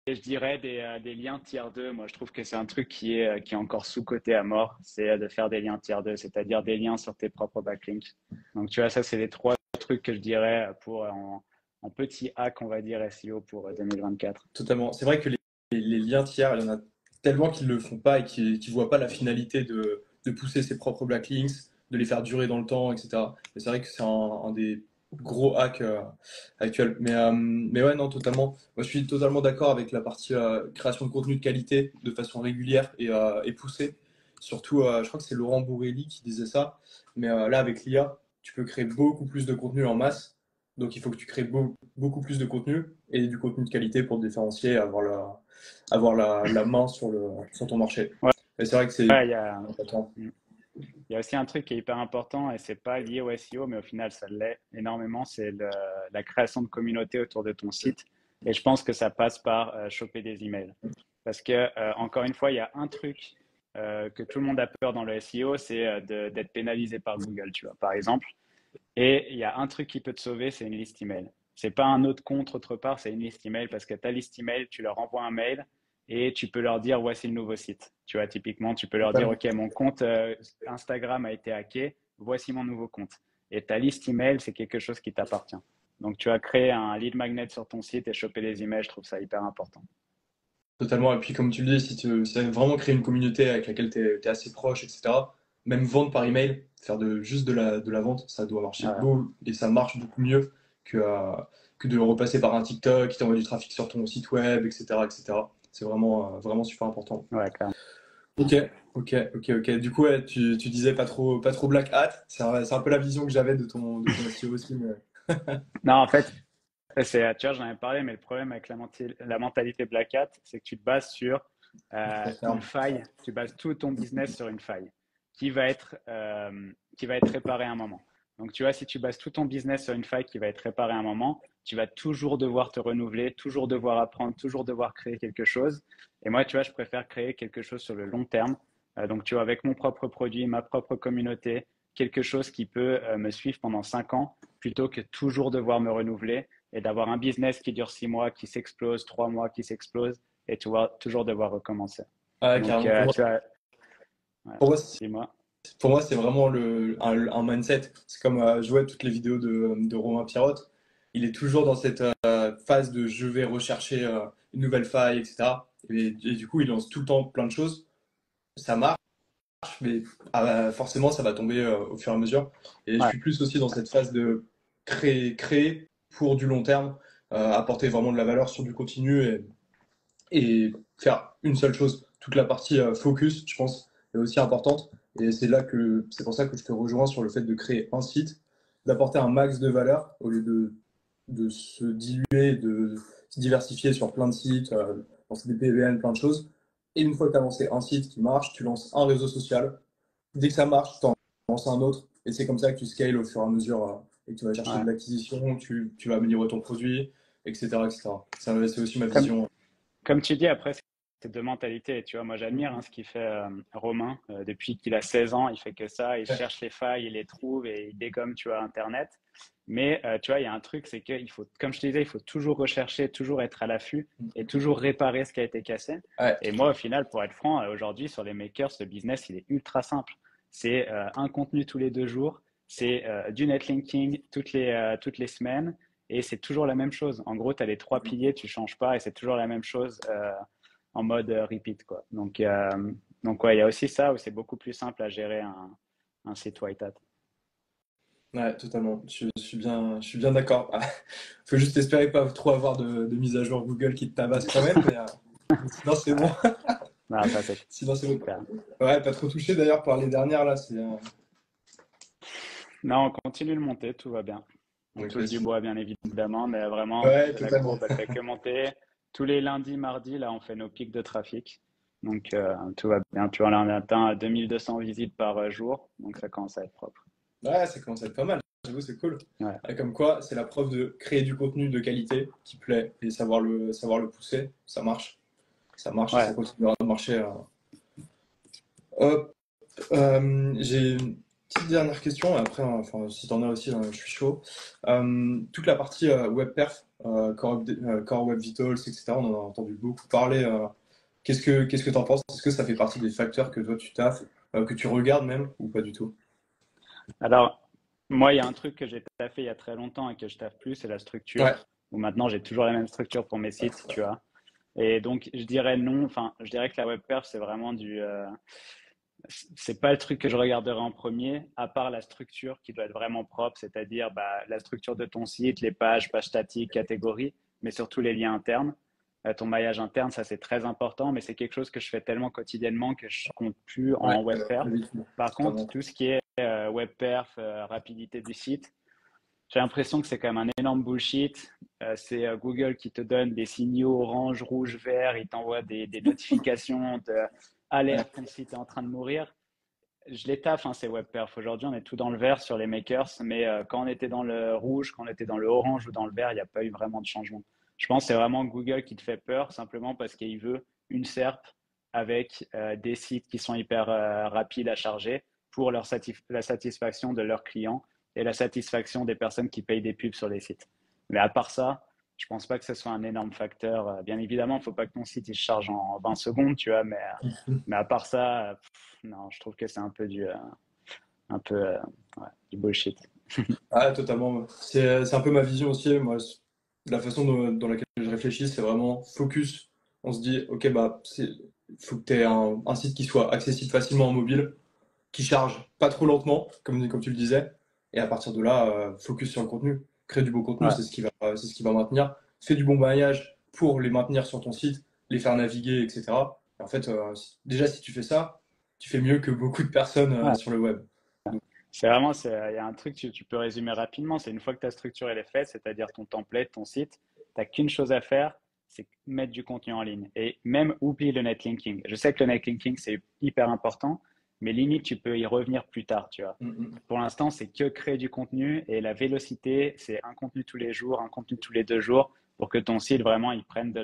[SPEAKER 2] et je dirais des liens tier 2. Moi, je trouve que c'est un truc qui est encore sous-coté à mort. C'est de faire des liens tier 2, c'est-à-dire des liens sur tes propres backlinks. Donc, tu vois, ça, c'est les trois trucs que je dirais pour en petit hack, on va dire, SEO pour 2024.
[SPEAKER 1] Totalement. C'est vrai que les liens tiers, il y en a tellement qui ne le font pas et qui ne voient pas la finalité de pousser ses propres backlinks, de les faire durer dans le temps, etc. Et c'est vrai que c'est un des gros hacks actuels. Mais ouais, non, totalement. Moi, je suis totalement d'accord avec la partie création de contenu de qualité de façon régulière et poussée. Surtout, je crois que c'est Laurent Bourrelli qui disait ça. Mais là, avec l'IA, tu peux créer beaucoup plus de contenu en masse. Donc, il faut que tu crées beaucoup plus de contenu et du contenu de qualité pour te différencier, avoir la main sur ton marché.
[SPEAKER 2] Ouais,
[SPEAKER 1] Et c'est vrai que c'est
[SPEAKER 2] ouais,
[SPEAKER 1] important.
[SPEAKER 2] il y a aussi un truc qui est hyper important et c'est pas lié au SEO, mais au final, ça l'est énormément. C'est la création de communauté autour de ton site. Et je pense que ça passe par choper des emails. Parce que, encore une fois, il y a un truc que tout le monde a peur dans le SEO, c'est d'être pénalisé par Google, tu vois, par exemple. Et il y a un truc qui peut te sauver, c'est une liste email. C'est pas un autre compte autre part, c'est une liste email parce que ta liste email, tu leur envoies un mail et tu peux leur dire voici le nouveau site. Tu vois, typiquement, tu peux leur dire
[SPEAKER 1] Totalement.
[SPEAKER 2] OK, mon compte Instagram a été hacké, voici mon nouveau compte. Et ta liste email, c'est quelque chose qui t'appartient. Donc, tu as créé un lead magnet sur ton site et choper les emails, je trouve ça hyper important.
[SPEAKER 1] Totalement. Et puis, comme tu le dis, si tu veux vraiment créer une communauté avec laquelle tu es, assez proche, etc., même vendre par email, faire juste de la vente, ça doit marcher
[SPEAKER 2] Ouais,
[SPEAKER 1] beau et ça marche beaucoup mieux que de repasser par un TikTok qui t'envoie du trafic sur ton site web, etc., etc. C'est vraiment super important.
[SPEAKER 2] ouais, clairement.
[SPEAKER 1] Ok, ok. Du coup, ouais, tu disais pas trop Black Hat. C'est un peu la vision que j'avais de ton SEO aussi.
[SPEAKER 2] Non, en fait, tu vois, j'en ai parlé, mais le problème avec la mentalité Black Hat, c'est que tu te bases sur une
[SPEAKER 1] Ferme.
[SPEAKER 2] faille, tu bases tout ton business sur une faille qui va être réparée à un moment. Donc, tu vois, si tu bases tout ton business sur une faille qui va être réparée à un moment, tu vas toujours devoir te renouveler, toujours devoir apprendre, toujours devoir créer quelque chose. Et moi, tu vois, je préfère créer quelque chose sur le long terme. Donc, tu vois, avec mon propre produit, ma propre communauté, quelque chose qui peut me suivre pendant 5 ans, plutôt que toujours devoir me renouveler et d'avoir un business qui dure 6 mois, qui s'explose, 3 mois, qui s'explose, et tu vas toujours devoir recommencer.
[SPEAKER 1] Ah,
[SPEAKER 2] Donc,
[SPEAKER 1] carrément. Pour moi,
[SPEAKER 2] tu vois, ouais,
[SPEAKER 1] pour moi,
[SPEAKER 2] dis-moi.
[SPEAKER 1] Pour moi, c'est vraiment un mindset. C'est comme je vois toutes les vidéos de Romain Pirotte. Il est toujours dans cette phase de je vais rechercher une nouvelle faille, etc. Et du coup, il lance tout le temps plein de choses. Ça marche, mais forcément, ça va tomber au fur et à mesure. Et je
[SPEAKER 2] Ouais,
[SPEAKER 1] suis plus aussi dans cette phase de créer pour du long terme, apporter vraiment de la valeur sur du continu et faire une seule chose. Toute la partie focus, je pense, est aussi importante. Et c'est pour ça que je te rejoins sur le fait de créer un site, d'apporter un max de valeur au lieu de se diluer, de se diversifier sur plein de sites, lancer des PVN, plein de choses. Et une fois que tu as lancé un site qui marche, tu lances un réseau social. Dès que ça marche, tu en lances un autre. Et c'est comme ça que tu scales au fur et à mesure et que tu vas chercher de
[SPEAKER 2] ouais.
[SPEAKER 1] l'acquisition, tu vas améliorer ton produit, etc., etc. C'est aussi ma
[SPEAKER 2] Comme,
[SPEAKER 1] vision.
[SPEAKER 2] comme tu dis, après, c'est deux mentalités. Tu vois, moi, j'admire ce qu'il fait Romain. Depuis qu'il a 16 ans, il fait que ça. Il
[SPEAKER 1] Ouais.
[SPEAKER 2] cherche les failles, il les trouve et il dégomme, tu vois, Internet. Mais tu vois, il y a un truc, c'est qu'il faut, comme je te disais, il faut toujours rechercher, toujours être à l'affût et toujours réparer ce qui a été cassé.
[SPEAKER 1] Ouais,
[SPEAKER 2] Et moi, au final, pour être franc, aujourd'hui, sur les makers, le business, il est ultra simple. C'est un contenu tous les 2 jours, c'est du netlinking toutes les semaines et c'est toujours la même chose. En gros, tu as les trois piliers, tu changes pas et c'est toujours la même chose en mode repeat, quoi. Donc ouais, il y a aussi ça où c'est beaucoup plus simple à gérer un site white hat.
[SPEAKER 1] ouais, totalement. Je suis bien d'accord. Faut juste espérer pas trop avoir de mise à jour Google qui te tabasse quand même, mais sinon c'est bon.
[SPEAKER 2] Ouais. Non, ça c'est
[SPEAKER 1] Sinon c'est bon.
[SPEAKER 2] clair.
[SPEAKER 1] Ouais, pas trop touché d'ailleurs par les dernières là.
[SPEAKER 2] Non, on continue de monter, tout va bien. On
[SPEAKER 1] Ok,
[SPEAKER 2] touche du bois, bien évidemment, mais vraiment,
[SPEAKER 1] ouais,
[SPEAKER 2] la
[SPEAKER 1] totalement.
[SPEAKER 2] courbe, elle fait que monter. Tous les lundis, mardis, là, on fait nos pics de trafic. Donc, tout va bien. Tu vois, là, on atteint 2200 visites par jour, donc ça commence à être propre.
[SPEAKER 1] Ouais, ça commence à être pas mal. J'avoue, c'est cool.
[SPEAKER 2] Ouais,
[SPEAKER 1] Comme quoi, c'est la preuve de créer du contenu de qualité qui plaît et savoir le pousser, ça marche. Ça marche et ça
[SPEAKER 2] Ouais.
[SPEAKER 1] continuera de marcher. Hop, j'ai une petite dernière question, et après, enfin, si t'en as aussi, je suis chaud. Toute la partie web perf, Core Web Vitals, etc., on en a entendu beaucoup parler. Qu'est-ce que t'en penses? Est-ce que ça fait partie des facteurs que toi tu taffes, que tu regardes même, ou pas du tout?
[SPEAKER 2] Alors, moi, il y a un truc que j'ai fait il y a très longtemps et que je taffe plus, c'est la
[SPEAKER 1] Ouais,
[SPEAKER 2] structure. Où maintenant, j'ai toujours la même structure pour mes sites, tu vois. Et donc, je dirais non. Enfin, je dirais que la web perf, c'est vraiment c'est pas le truc que je regarderai en premier, à part la structure qui doit être vraiment propre, c'est-à-dire bah, la structure de ton site, les pages, pages statiques, catégories, mais surtout les liens internes. Ton maillage interne, ça c'est très important, mais c'est quelque chose que je fais tellement quotidiennement que je compte plus
[SPEAKER 1] ouais,
[SPEAKER 2] en web perf.
[SPEAKER 1] effectivement,
[SPEAKER 2] Par contre,
[SPEAKER 1] totalement.
[SPEAKER 2] tout ce qui est web perf, rapidité du site, j'ai l'impression que c'est quand même un énorme bullshit. C'est Google qui te donne des signaux orange, rouge, vert, il t'envoie des notifications de
[SPEAKER 1] Ouais,
[SPEAKER 2] alerte, ton site est en train de mourir. Je les taffe, hein, ces web perf. Aujourd'hui, on est tout dans le vert sur les makers, mais quand on était dans le rouge, quand on était dans le orange ou dans le vert, il n'y a pas eu vraiment de changement. Je pense que c'est vraiment Google qui te fait peur, simplement parce qu'il veut une SERP avec des sites qui sont hyper rapides à charger pour la satisfaction de leurs clients et la satisfaction des personnes qui payent des pubs sur les sites. Mais à part ça, je pense pas que ce soit un énorme facteur. Bien évidemment, il ne faut pas que ton site il se charge en 20 secondes, tu vois, mais à part ça, non, je trouve que c'est un peu ouais, du bullshit.
[SPEAKER 1] ah, totalement. C'est un peu ma vision aussi. Moi, la façon dans laquelle je réfléchis, c'est vraiment focus. On se dit, ok, bah, faut que tu aies un site qui soit accessible facilement en mobile, qui charge pas trop lentement, comme tu le disais. Et à partir de là, focus sur le contenu. Créer du beau contenu,
[SPEAKER 2] Ouais,
[SPEAKER 1] c'est ce qui va maintenir. Fais du bon maillage pour les maintenir sur ton site, les faire naviguer, etc. Et en fait, déjà, si tu fais ça, tu fais mieux que beaucoup de personnes
[SPEAKER 2] ouais.
[SPEAKER 1] sur le web.
[SPEAKER 2] C'est vraiment, il y a un truc que tu peux résumer rapidement. C'est une fois que ta structure elle est faite, c'est-à-dire ton template, ton site, tu n'as qu'une chose à faire, c'est mettre du contenu en ligne. Et même oublie le netlinking. Je sais que le netlinking, c'est hyper important, mais limite, tu peux y revenir plus tard, tu vois.
[SPEAKER 1] Mm, mm.
[SPEAKER 2] Pour l'instant, c'est que créer du contenu et la vélocité, c'est un contenu tous les jours, un contenu tous les 2 jours pour que ton site vraiment il prenne de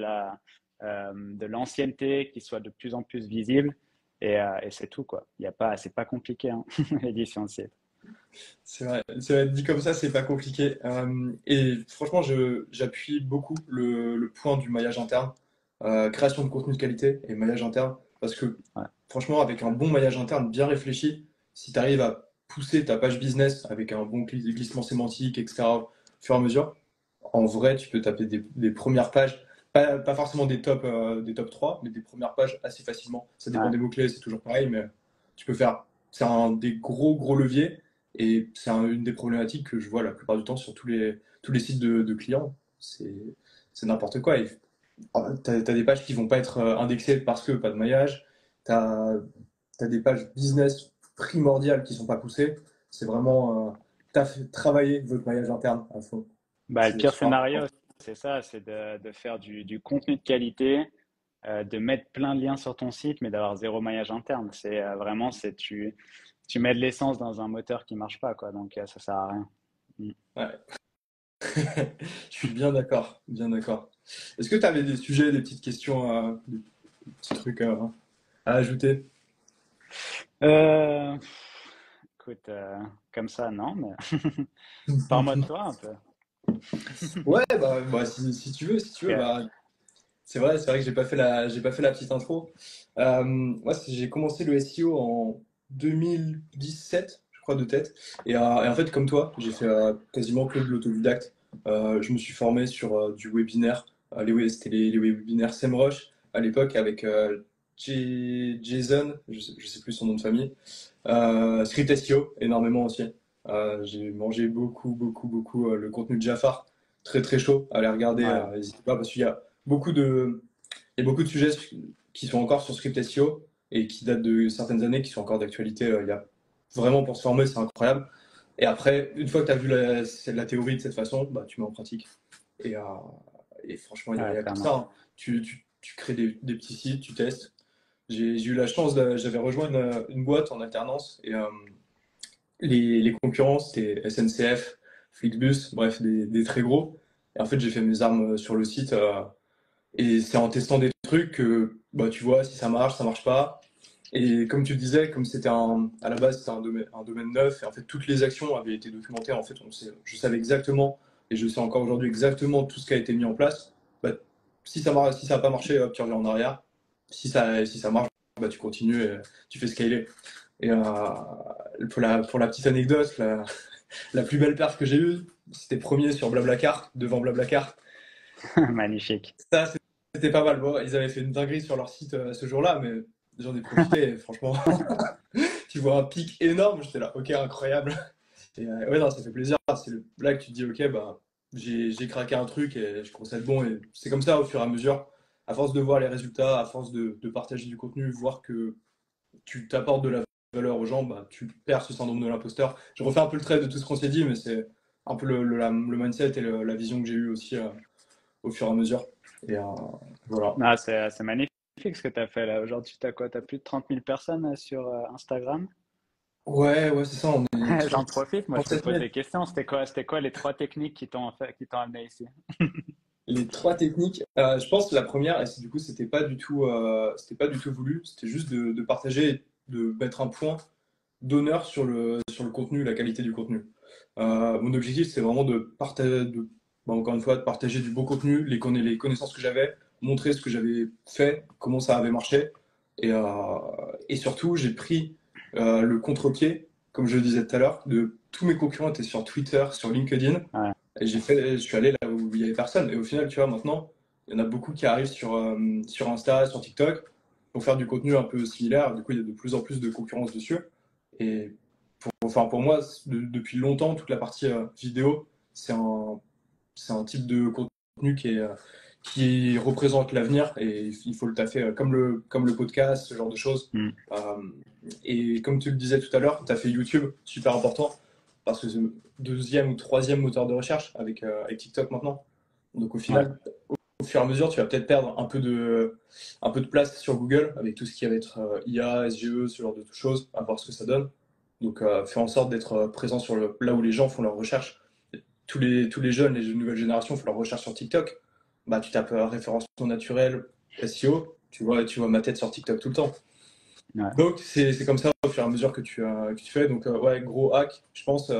[SPEAKER 2] l'ancienneté, qu'il soit de plus en plus visible et c'est tout quoi. Il y a pas, c'est pas compliqué hein, l'édition de site.
[SPEAKER 1] C'est vrai, dit comme ça, c'est pas compliqué. Et franchement, j'appuie beaucoup le point du maillage interne, création de contenu de qualité et maillage interne, parce que
[SPEAKER 2] Ouais,
[SPEAKER 1] franchement, avec un bon maillage interne bien réfléchi, si tu arrives à pousser ta page business avec un bon glissement sémantique, etc., au fur et à mesure, en vrai, tu peux taper des premières pages, pas forcément des top 3, mais des premières pages assez facilement. Ça dépend
[SPEAKER 2] ouais,
[SPEAKER 1] des mots-clés, c'est toujours pareil, mais tu peux faire. C'est un des gros leviers et c'est une des problématiques que je vois la plupart du temps sur tous les sites de clients. C'est n'importe quoi. T'as des pages qui vont pas être indexées parce que pas de maillage. T'as as des pages business primordiales qui sont pas poussées. C'est vraiment travailler votre maillage interne à fond.
[SPEAKER 2] bah, le
[SPEAKER 1] C'est
[SPEAKER 2] pire
[SPEAKER 1] super
[SPEAKER 2] scénario,
[SPEAKER 1] important.
[SPEAKER 2] c'est ça, c'est de faire du contenu de qualité, de mettre plein de liens sur ton site, mais d'avoir zéro maillage interne. C'est vraiment, tu mets de l'essence dans un moteur qui marche pas, quoi. Donc ça sert à rien. Mm.
[SPEAKER 1] Ouais. Je suis bien d'accord, bien d'accord. Est-ce que tu avais des sujets, des petites questions, des petits trucs à ajouter?
[SPEAKER 2] Euh, écoute, comme ça, non, mais parle-moi de toi un peu.
[SPEAKER 1] Ouais, bah, si tu veux,
[SPEAKER 2] Ok.
[SPEAKER 1] bah, c'est vrai que j'ai pas fait la petite intro. Moi, j'ai commencé le SEO en 2017, je crois de tête. Et en fait, comme toi, j'ai fait quasiment que de l'autodidacte. Je me suis formé sur du webinaire. C'était les webinaires SEMrush à l'époque avec Jason, je sais plus son nom de famille. Script SEO, énormément aussi. J'ai mangé beaucoup le contenu de Jafar. Très très chaud. Allez regarder,
[SPEAKER 2] Ouais,
[SPEAKER 1] n'hésitez pas parce qu'il y a beaucoup de, il y a beaucoup de sujets qui sont encore sur Script SEO et qui datent de certaines années, qui sont encore d'actualité. Il y a vraiment pour se former, c'est incroyable. Et après, une fois que tu as vu la théorie de cette façon, bah, tu mets en pratique. Et, euh, et franchement, il y
[SPEAKER 2] ouais,
[SPEAKER 1] a que ça,
[SPEAKER 2] clairement.
[SPEAKER 1] hein. Tu crées des petits sites, tu testes. J'ai eu la chance, j'avais rejoint une boîte en alternance et les concurrents, c'était SNCF, Flixbus, bref, des très gros. Et en fait, j'ai fait mes armes sur le site et c'est en testant des trucs que bah, tu vois si ça marche pas. Et comme tu le disais, comme à la base, c'était un domaine neuf, et en fait, toutes les actions avaient été documentées. En fait, je savais exactement, et je sais encore aujourd'hui exactement tout ce qui a été mis en place. Bah, si ça n'a pas marché, hop, tu reviens en arrière. Si ça marche, bah, tu continues et tu fais scaler. Et pour la petite anecdote, la plus belle perf que j'ai eue, c'était premier sur Blablacar, devant Blablacar.
[SPEAKER 2] Magnifique.
[SPEAKER 1] Ça, c'était pas mal. Bon, ils avaient fait une dinguerie sur leur site ce jour-là, mais j'en ai profité. Et franchement, tu vois un pic énorme. J'étais là, ok, incroyable. Et ouais, non, ça fait plaisir. Là que tu te dis, ok, bah, j'ai craqué un truc et je commence à être bon. Et c'est comme ça au fur et à mesure. À force de voir les résultats, à force de partager du contenu, voir que tu t'apportes de la valeur aux gens, bah, tu perds ce syndrome de l'imposteur. Je refais un peu le trait de tout ce qu'on s'est dit, mais c'est un peu le mindset et la vision que j'ai eue aussi au fur et à mesure. Et voilà.
[SPEAKER 2] Ah, c'est magnifique ce que tu as fait là. Aujourd'hui, tu as quoi? Tu as plus de 30 000 personnes sur Instagram?
[SPEAKER 1] Ouais, ouais, c'est ça, on est
[SPEAKER 2] J'en profite, moi je te
[SPEAKER 1] 37
[SPEAKER 2] pose
[SPEAKER 1] 000.
[SPEAKER 2] des questions. C'était quoi les trois techniques qui t'ont amené ici?
[SPEAKER 1] Les trois techniques, je pense que la première, et du coup, c'était pas du tout voulu, c'était juste de partager, de mettre un point d'honneur sur le contenu, la qualité du contenu. Mon objectif, c'est vraiment de partager, bah, encore une fois, de partager du beau contenu, les connaissances que j'avais, montrer ce que j'avais fait, comment ça avait marché. Et, euh, et surtout, j'ai pris le contre-pied, comme je le disais tout à l'heure, de tous mes concurrents étaient sur Twitter, sur LinkedIn.
[SPEAKER 2] Ouais.
[SPEAKER 1] Et je suis allé là où il y avait personne. Et au final, tu vois, maintenant, il y en a beaucoup qui arrivent sur Insta, sur TikTok, pour faire du contenu un peu similaire. Du coup, il y a de plus en plus de concurrence dessus. Et pour moi, depuis longtemps, toute la partie vidéo, c'est un, c'est un type de contenu qui représente l'avenir et il faut le taffer comme le podcast, ce genre de choses.
[SPEAKER 2] Mm.
[SPEAKER 1] Euh, et comme tu le disais tout à l'heure, tu as fait YouTube, super important, parce que c'est le deuxième ou troisième moteur de recherche avec TikTok maintenant. Donc au
[SPEAKER 2] Ouais.
[SPEAKER 1] final, au fur et à mesure, tu vas peut-être perdre un peu de place sur Google avec tout ce qui va être IA, SGE, ce genre de choses, à voir ce que ça donne. Donc fais en sorte d'être présent là où les gens font leurs recherches. Tous les jeunes, les nouvelles générations font leurs recherches sur TikTok. Bah, tu tapes référencement naturel, SEO, tu vois ma tête sur TikTok tout le temps.
[SPEAKER 2] Ouais.
[SPEAKER 1] Donc c'est comme ça au fur et à mesure que tu fais. Donc ouais, gros hack, je pense,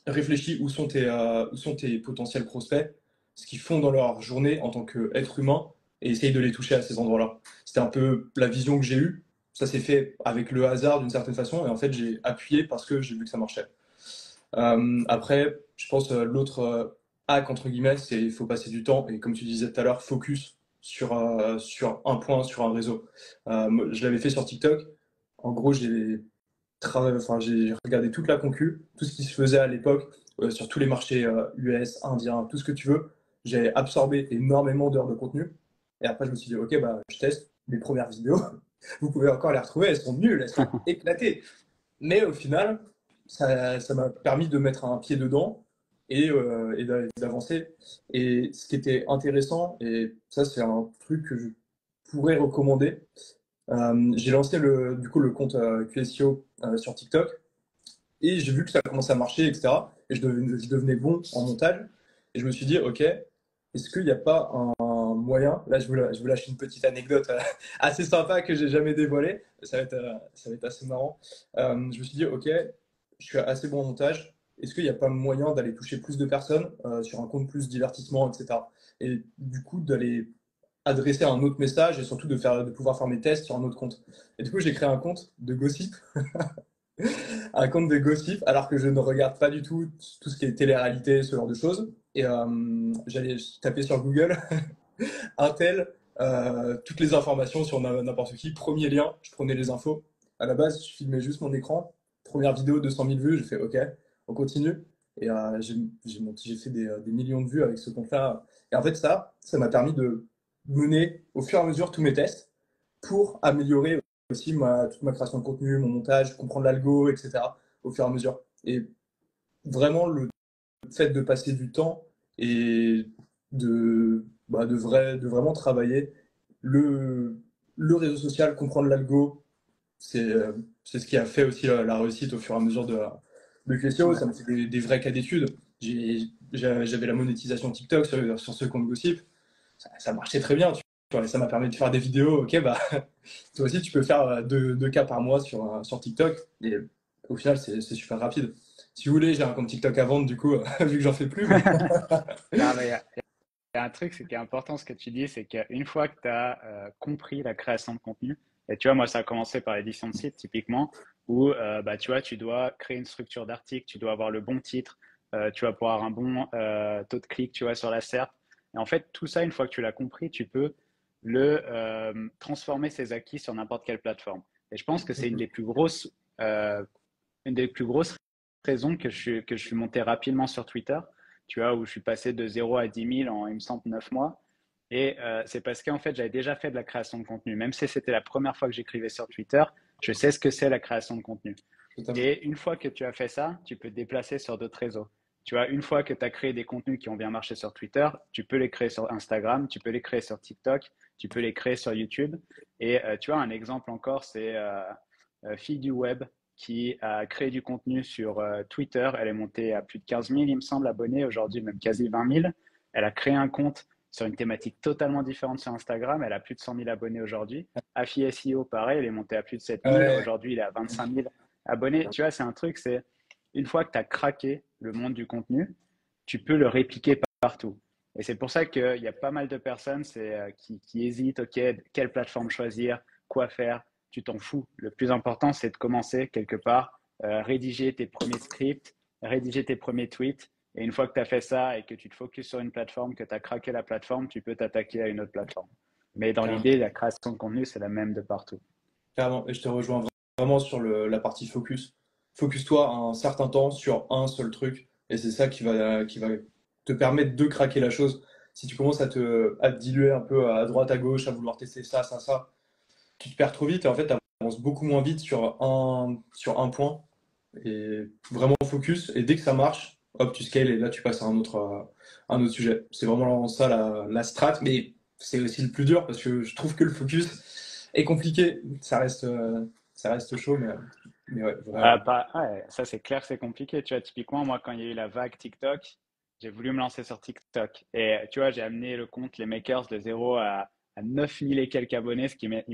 [SPEAKER 1] réfléchis où sont tes potentiels prospects, ce qu'ils font dans leur journée en tant qu'être humain, et essaye de les toucher à ces endroits-là. C'était un peu la vision que j'ai eue. Ça s'est fait avec le hasard d'une certaine façon, et en fait j'ai appuyé parce que j'ai vu que ça marchait. Après, je pense l'autre hack entre guillemets, c'est il faut passer du temps et comme tu disais tout à l'heure, focus sur un point, sur un réseau. Je l'avais fait sur TikTok. En gros, j'ai regardé toute la concu, tout ce qui se faisait à l'époque, sur tous les marchés US, indiens, tout ce que tu veux. J'ai absorbé énormément d'heures de contenu. Et après, je me suis dit, ok, bah, je teste mes premières vidéos. Vous pouvez encore les retrouver, elles sont nulles, elles sont éclatées. Mais au final, ça m'a permis de mettre un pied dedans et d'avancer. Et ce qui était intéressant, et ça, c'est un truc que je pourrais recommander, j'ai lancé du coup, le compte QSIO sur TikTok et j'ai vu que ça commençait à marcher, etc. Et je devenais bon en montage. Et je me suis dit, OK, est-ce qu'il n'y a pas un moyen, là je vous lâche une petite anecdote assez sympa que j'ai jamais dévoilée, ça va être assez marrant. Je me suis dit, OK, je suis assez bon en montage, est-ce qu'il n'y a pas moyen d'aller toucher plus de personnes sur un compte plus divertissement, etc. Et du coup, d'aller adresser un autre message et surtout de pouvoir faire mes tests sur un autre compte. Et du coup, j'ai créé un compte de gossip, un compte de gossip, alors que je ne regarde pas du tout ce qui est télé-réalité, ce genre de choses. Et j'allais taper sur Google, Intel, toutes les informations sur n'importe qui. Premier lien, je prenais les infos. À la base, je filmais juste mon écran. Première vidéo, 200 000 vues. J'ai fait OK, on continue. Et j'ai fait des millions de vues avec ce compte-là. Et en fait, ça m'a permis de mener au fur et à mesure tous mes tests pour améliorer aussi toute ma création de contenu, mon montage, comprendre l'algo, etc. au fur et à mesure. Et vraiment, le fait de passer du temps et de vraiment travailler le réseau social, comprendre l'algo, c'est ce qui a fait aussi la réussite au fur et à mesure de QSO.
[SPEAKER 2] Ouais.
[SPEAKER 1] Ça m'a fait des vrais cas d'études. J'avais la monétisation TikTok sur ce compte Gossip. Ça marchait très bien. et ça m'a permis de faire des vidéos. Ok, bah, toi aussi, tu peux faire 2K par mois sur TikTok. Et au final, c'est super rapide. Si vous voulez, j'ai un compte TikTok à vendre, du coup, vu que j'en fais plus. Mais...
[SPEAKER 2] Non, mais il y a un truc, c'est qui est important ce que tu dis, c'est qu'une fois que tu as compris la création de contenu, et tu vois, moi, ça a commencé par l'édition de site, typiquement, où bah, tu vois, tu dois créer une structure d'article, tu dois avoir le bon titre, tu vas pouvoir avoir un bon taux de clic, tu vois, sur la SERP. Et en fait, tout ça, une fois que tu l'as compris, tu peux le transformer ses acquis sur n'importe quelle plateforme. Et je pense que c'est euh, une des plus grosses raisons que je suis monté rapidement sur Twitter, tu vois, où je suis passé de 0 à 10 000 en, il me semble, 9 mois. Et c'est parce qu'en fait, j'avais déjà fait de la création de contenu. Même si c'était la première fois que j'écrivais sur Twitter, je sais ce que c'est la création de contenu.
[SPEAKER 1] Totalement.
[SPEAKER 2] Et une fois que tu as fait ça, tu peux te déplacer sur d'autres réseaux. Tu vois, une fois que tu as créé des contenus qui ont bien marché sur Twitter, tu peux les créer sur Instagram, tu peux les créer sur TikTok, tu peux les créer sur YouTube. Et tu vois, un exemple encore, c'est Fille du Web qui a créé du contenu sur Twitter. Elle est montée à plus de 15 000, il me semble, abonnés, aujourd'hui même quasi 20 000. Elle a créé un compte sur une thématique totalement différente sur Instagram. Elle a plus de 100 000 abonnés aujourd'hui. Afi SEO, pareil, elle est montée à plus de 7 000.
[SPEAKER 1] Ouais,
[SPEAKER 2] Aujourd'hui, il est à 25 000 abonnés. Tu vois, c'est un truc, c'est une fois que tu as craqué le monde du contenu, tu peux le répliquer partout. Et c'est pour ça qu'il y a pas mal de personnes qui hésitent, OK, quelle plateforme choisir, quoi faire. Tu t'en fous. Le plus important, c'est de commencer quelque part, rédiger tes premiers scripts, rédiger tes premiers tweets. Et une fois que tu as fait ça et que tu te focuses sur une plateforme, que tu as craqué la plateforme, tu peux t'attaquer à une autre plateforme. Mais dans
[SPEAKER 1] carrément.
[SPEAKER 2] l'idée, la création de contenu, c'est la même de partout.
[SPEAKER 1] Carrément. Et je te rejoins vraiment sur la partie focus. Focus-toi un certain temps sur un seul truc. Et c'est ça qui va te permettre de craquer la chose. Si tu commences à te diluer un peu à droite, à gauche, à vouloir tester ça, tu te perds trop vite et en fait, tu avances beaucoup moins vite sur un point. Et vraiment focus. Et dès que ça marche, hop, tu scales et là, tu passes à un autre sujet. C'est vraiment ça la strat. Mais c'est aussi le plus dur parce que je trouve que le focus est compliqué. Ça reste chaud, mais ouais, vraiment.
[SPEAKER 2] Ouais, ça, c'est clair, c'est compliqué. Tu vois, typiquement, moi, quand il y a eu la vague TikTok, j'ai voulu me lancer sur TikTok. Et tu vois, j'ai amené le compte, les makers, de 0 à 9 000 et quelques abonnés,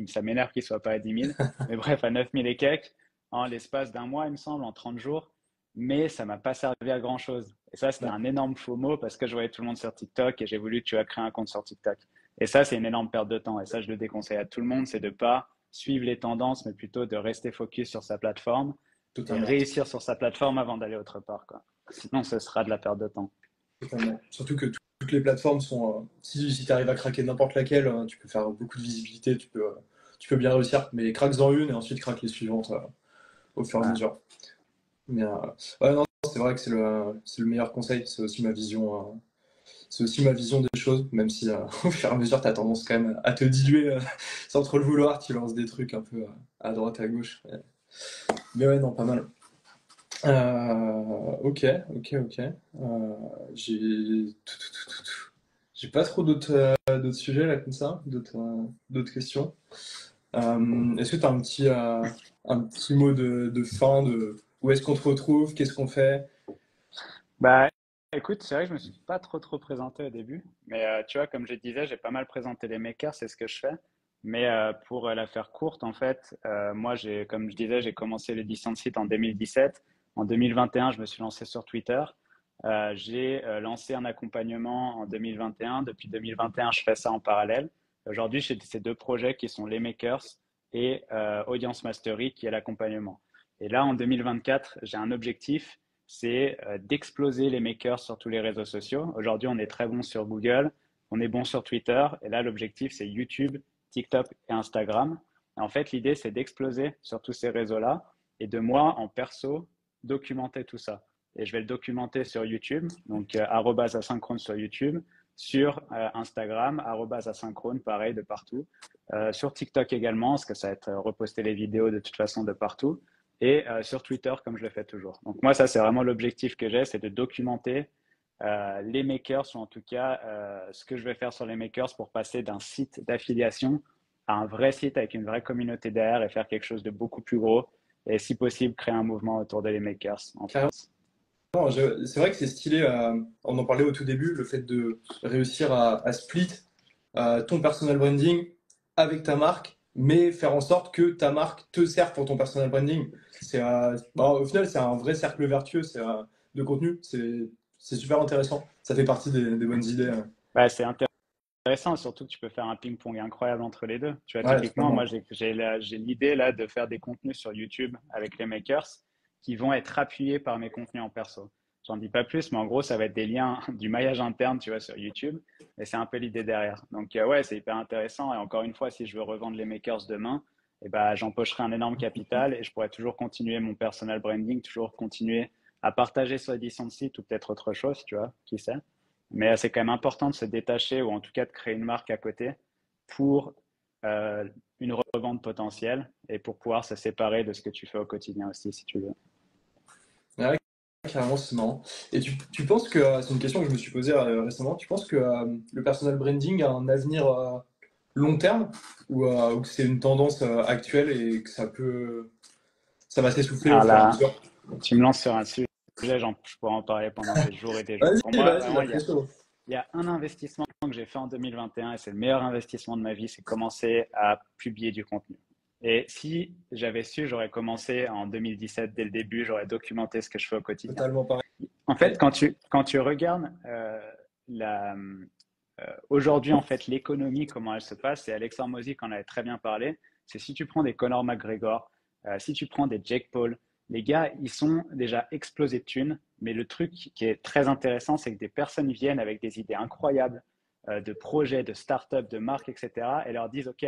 [SPEAKER 2] ça m'énerve qu'ils ne soient pas à 10 000. Mais bref, à 9 000 et quelques, en l'espace d'un mois, il me semble, en 30 jours. Mais ça m'a pas servi à grand-chose. Et ça, c'était
[SPEAKER 1] Ouais,
[SPEAKER 2] un énorme FOMO parce que je voyais tout le monde sur TikTok et j'ai voulu, tu vois, créer un compte sur TikTok. Et ça, c'est une énorme perte de temps. Et ça, je le déconseille à tout le monde, c'est de pas suivre les tendances, mais plutôt de rester focus sur sa plateforme et
[SPEAKER 1] totalement.
[SPEAKER 2] réussir sur sa plateforme avant d'aller autre part, quoi. Sinon, ce sera de la perte de temps.
[SPEAKER 1] Totalement. Surtout que toutes les plateformes sont. Si tu arrives à craquer n'importe laquelle, tu peux faire beaucoup de visibilité, tu peux bien réussir. Mais craques-en une et ensuite craque les suivantes au fur et à
[SPEAKER 2] Ouais.
[SPEAKER 1] mesure. Mais ouais, non, c'est vrai que c'est le meilleur conseil. C'est aussi ma vision des choses, même si au fur et à mesure, tu as tendance quand même à te diluer sans trop le vouloir. Tu lances des trucs un peu à droite, à gauche. Mais ouais, non, pas mal. Ok, ok, ok. J'ai j'ai pas trop d'autres sujets là comme ça, d'autres questions. Est-ce que tu as un petit mot de fin de où est-ce qu'on te retrouve, qu'est-ce qu'on fait?
[SPEAKER 2] Bah, écoute, c'est vrai que je me suis pas trop présenté au début, mais tu vois, comme je disais, j'ai pas mal présenté les makers, c'est ce que je fais. Mais pour la faire courte, en fait, moi, comme je disais, j'ai commencé l'édition de site en 2017. En 2021, je me suis lancé sur Twitter. J'ai lancé un accompagnement en 2021. Depuis 2021, je fais ça en parallèle. Aujourd'hui, j'ai ces deux projets qui sont les makers et Audience Mastery, qui est l'accompagnement. Et là, en 2024, j'ai un objectif, c'est d'exploser les makers sur tous les réseaux sociaux. Aujourd'hui, on est très bon sur Google, on est bon sur Twitter, et là, l'objectif, c'est YouTube, TikTok et Instagram. Et en fait, l'idée, c'est d'exploser sur tous ces réseaux-là et de moi, en perso, documenter tout ça. Et je vais le documenter sur YouTube, donc @asynchrone sur YouTube, sur Instagram, @asynchrone, pareil, de partout. Sur TikTok également, parce que ça va être reposter les vidéos de toute façon de partout et sur Twitter comme je le fais toujours. Donc moi, ça, c'est vraiment l'objectif que j'ai, c'est de documenter les makers, ou en tout cas ce que je vais faire sur les makers pour passer d'un site d'affiliation à un vrai site avec une vraie communauté derrière et faire quelque chose de beaucoup plus gros et si possible créer un mouvement autour de les makers en
[SPEAKER 1] Carrément,
[SPEAKER 2] France.
[SPEAKER 1] c'est vrai que c'est stylé. On en parlait au tout début, le fait de réussir à split. ton personal branding avec ta marque, mais faire en sorte que ta marque te serve pour ton personal branding. Au final, c'est un vrai cercle vertueux de contenu. C'est super intéressant. Ça fait partie des bonnes idées.
[SPEAKER 2] Bah, c'est intéressant, surtout que tu peux faire un ping-pong incroyable entre les deux. Tu vois,
[SPEAKER 1] Ouais,
[SPEAKER 2] typiquement, moi,
[SPEAKER 1] totalement.
[SPEAKER 2] j'ai l'idée là de faire des contenus sur YouTube avec les makers qui vont être appuyés par mes contenus en perso. J'en dis pas plus, mais en gros, ça va être des liens du maillage interne, tu vois, sur YouTube. Et c'est un peu l'idée derrière. Donc, ouais, c'est hyper intéressant. Et encore une fois, si je veux revendre les makers demain, eh ben, j'empocherai un énorme capital et je pourrais toujours continuer mon personal branding, toujours continuer à partager sur l'édition de site ou peut-être autre chose, tu vois, qui sait. Mais c'est quand même important de se détacher ou en tout cas de créer une marque à côté pour euh, une revente potentielle et pour pouvoir se séparer de ce que tu fais au quotidien aussi, si tu veux.
[SPEAKER 1] Ouais, carrément, c'est marrant. Et tu penses que, c'est une question que je me suis posée récemment, tu penses que le personal branding a un avenir long terme ou que c'est une tendance actuelle et que ça va s'essouffler au
[SPEAKER 2] Alors
[SPEAKER 1] fur et à
[SPEAKER 2] là,
[SPEAKER 1] mesure?
[SPEAKER 2] tu me lances sur un sujet, je pourrais en parler pendant des jours et des jours. Pour
[SPEAKER 1] Vas-y,
[SPEAKER 2] moi,
[SPEAKER 1] vas-y,
[SPEAKER 2] vraiment,
[SPEAKER 1] la pression.
[SPEAKER 2] il y a un investissement que j'ai fait en 2021 et c'est le meilleur investissement de ma vie, c'est commencer à publier du contenu. Et si j'avais su, j'aurais commencé en 2017 dès le début, j'aurais documenté ce que je fais au quotidien.
[SPEAKER 1] Totalement
[SPEAKER 2] En fait,
[SPEAKER 1] pareil.
[SPEAKER 2] quand tu regardes la, aujourd'hui, en fait, l'économie, comment elle se passe, et Alex Hormozy en avait très bien parlé, c'est si tu prends des Conor McGregor, si tu prends des Jake Paul, les gars, ils sont déjà explosés de thunes, mais le truc qui est très intéressant, c'est que des personnes viennent avec des idées incroyables de projets, de start-up, de marques, etc., et leur disent, OK,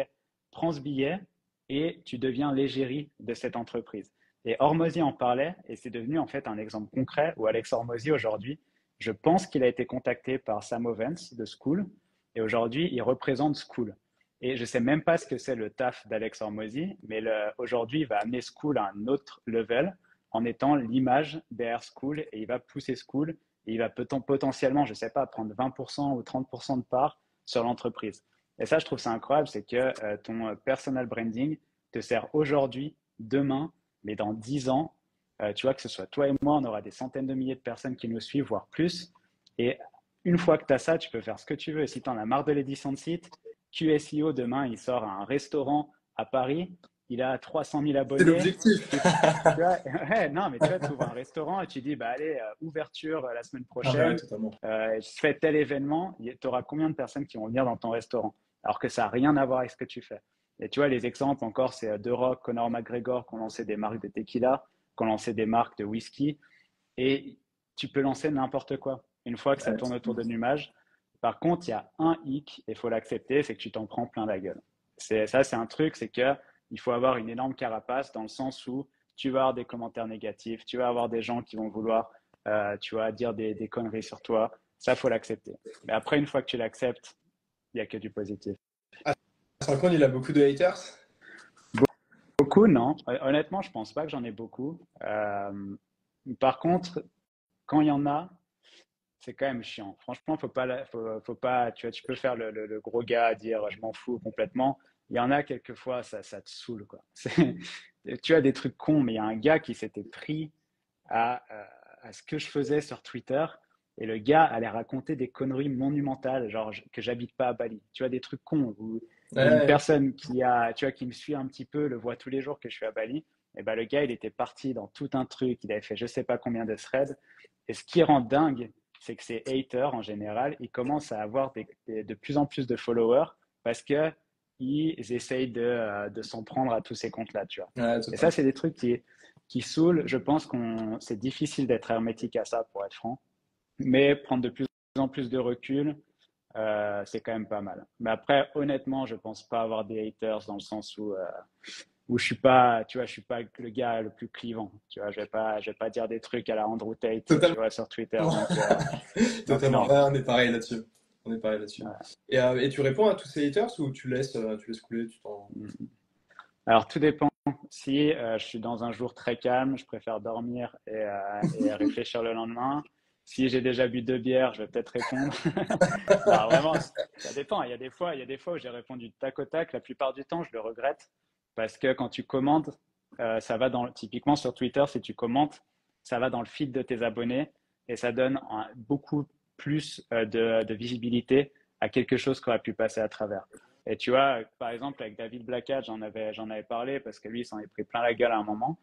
[SPEAKER 2] prends ce billet et tu deviens l'égérie de cette entreprise. Et Hormozy en parlait, et c'est devenu en fait un exemple concret où Alex Hormozy aujourd'hui, je pense qu'il a été contacté par Sam Ovens de School, et aujourd'hui, il représente School. Et je ne sais même pas ce que c'est le taf d'Alex Hormozy, mais aujourd'hui, il va amener School à un autre level en étant l'image derrière School, et il va pousser School, et il va potentiellement, je ne sais pas, prendre 20% ou 30% de part sur l'entreprise. Et ça, je trouve ça incroyable, c'est que ton personal branding te sert aujourd'hui, demain, mais dans 10 ans, tu vois, que ce soit toi et moi, on aura des centaines de milliers de personnes qui nous suivent, voire plus. Et une fois que tu as ça, tu peux faire ce que tu veux. Et si tu en as marre de l'édition de site, QSIO, demain, il sort un restaurant à Paris, il a 300 000
[SPEAKER 1] C'est
[SPEAKER 2] abonnés.
[SPEAKER 1] l'objectif.
[SPEAKER 2] Tu vois, ouais, non, mais tu vois, tu ouvres un restaurant et tu dis, bah allez, ouverture la semaine
[SPEAKER 1] Ah ouais,
[SPEAKER 2] prochaine,
[SPEAKER 1] totalement.
[SPEAKER 2] je fais tel événement, tu auras combien de personnes qui vont venir dans ton restaurant? Alors que ça n'a rien à voir avec ce que tu fais. Et tu vois, les exemples encore, c'est The Rock, Conor McGregor qui ont lancé des marques de tequila, qui ont lancé des marques de whisky, et tu peux lancer n'importe quoi une fois que ça
[SPEAKER 1] Ouais,
[SPEAKER 2] tourne autour de l'image. Par contre, il y a un hic, et il faut l'accepter, c'est que tu t'en prends plein la gueule. Ça, c'est un truc, c'est que il faut avoir une énorme carapace dans le sens où tu vas avoir des commentaires négatifs, tu vas avoir des gens qui vont vouloir, tu vas dire des conneries sur toi. Ça, faut l'accepter. Mais après, une fois que tu l'acceptes, il n'y a que du positif.
[SPEAKER 1] À Synchrone, il a beaucoup de haters.
[SPEAKER 2] Beaucoup, non. Honnêtement, je pense pas que j'en ai beaucoup. Par contre, quand il y en a, c'est quand même chiant. Franchement, faut pas, tu vois, tu peux faire le gros gars à dire je m'en fous complètement. Il y en a quelquefois, ça te saoule, quoi. Tu as des trucs cons, mais il y a un gars qui s'était pris à, euh, à ce que je faisais sur Twitter et le gars allait raconter des conneries monumentales, genre que j'habite pas à Bali. Tu vois, des trucs cons où une
[SPEAKER 1] Ouais,
[SPEAKER 2] personne tu vois, qui me suit un petit peu le voit tous les jours que je suis à Bali. Et ben, le gars, il était parti dans tout un truc, il avait fait je sais pas combien de threads. Et ce qui rend dingue, c'est que ces haters, en général, ils commencent à avoir de plus en plus de followers parce que ils essayent de s'en prendre à tous ces comptes-là, tu vois.
[SPEAKER 1] ouais,
[SPEAKER 2] Et ça,
[SPEAKER 1] totalement.
[SPEAKER 2] c'est des trucs qui saoulent. Je pense c'est difficile d'être hermétique à ça, pour être franc. Mais prendre de plus en plus de recul, c'est quand même pas mal. Mais après, honnêtement, je pense pas avoir des haters dans le sens où je suis pas, tu vois, je suis pas le gars le plus clivant. Tu vois, je vais pas dire des trucs à la Andrew Tate, tu
[SPEAKER 1] Totalement.
[SPEAKER 2] vois, sur Twitter. Donc
[SPEAKER 1] Totalement.
[SPEAKER 2] non.
[SPEAKER 1] Ouais, on est pareil là-dessus. On est pareil là-dessus. Et tu réponds à tous ces haters ou tu laisses couler, tu t'en...
[SPEAKER 2] Alors, tout dépend. Si je suis dans un jour très calme, je préfère dormir et réfléchir le lendemain. Si j'ai déjà bu 2 bières, je vais peut-être répondre. Non, vraiment, ça dépend. Il y a des fois où j'ai répondu du tac au tac. La plupart du temps, je le regrette parce que quand tu commandes, ça va typiquement sur Twitter, si tu commentes, ça va dans le feed de tes abonnés et ça donne beaucoup plus de visibilité à quelque chose qui aurait pu passer à travers. Et tu vois, par exemple, avec David Blackhat, j'en avais parlé parce que lui, il s'en est pris plein la gueule à un moment.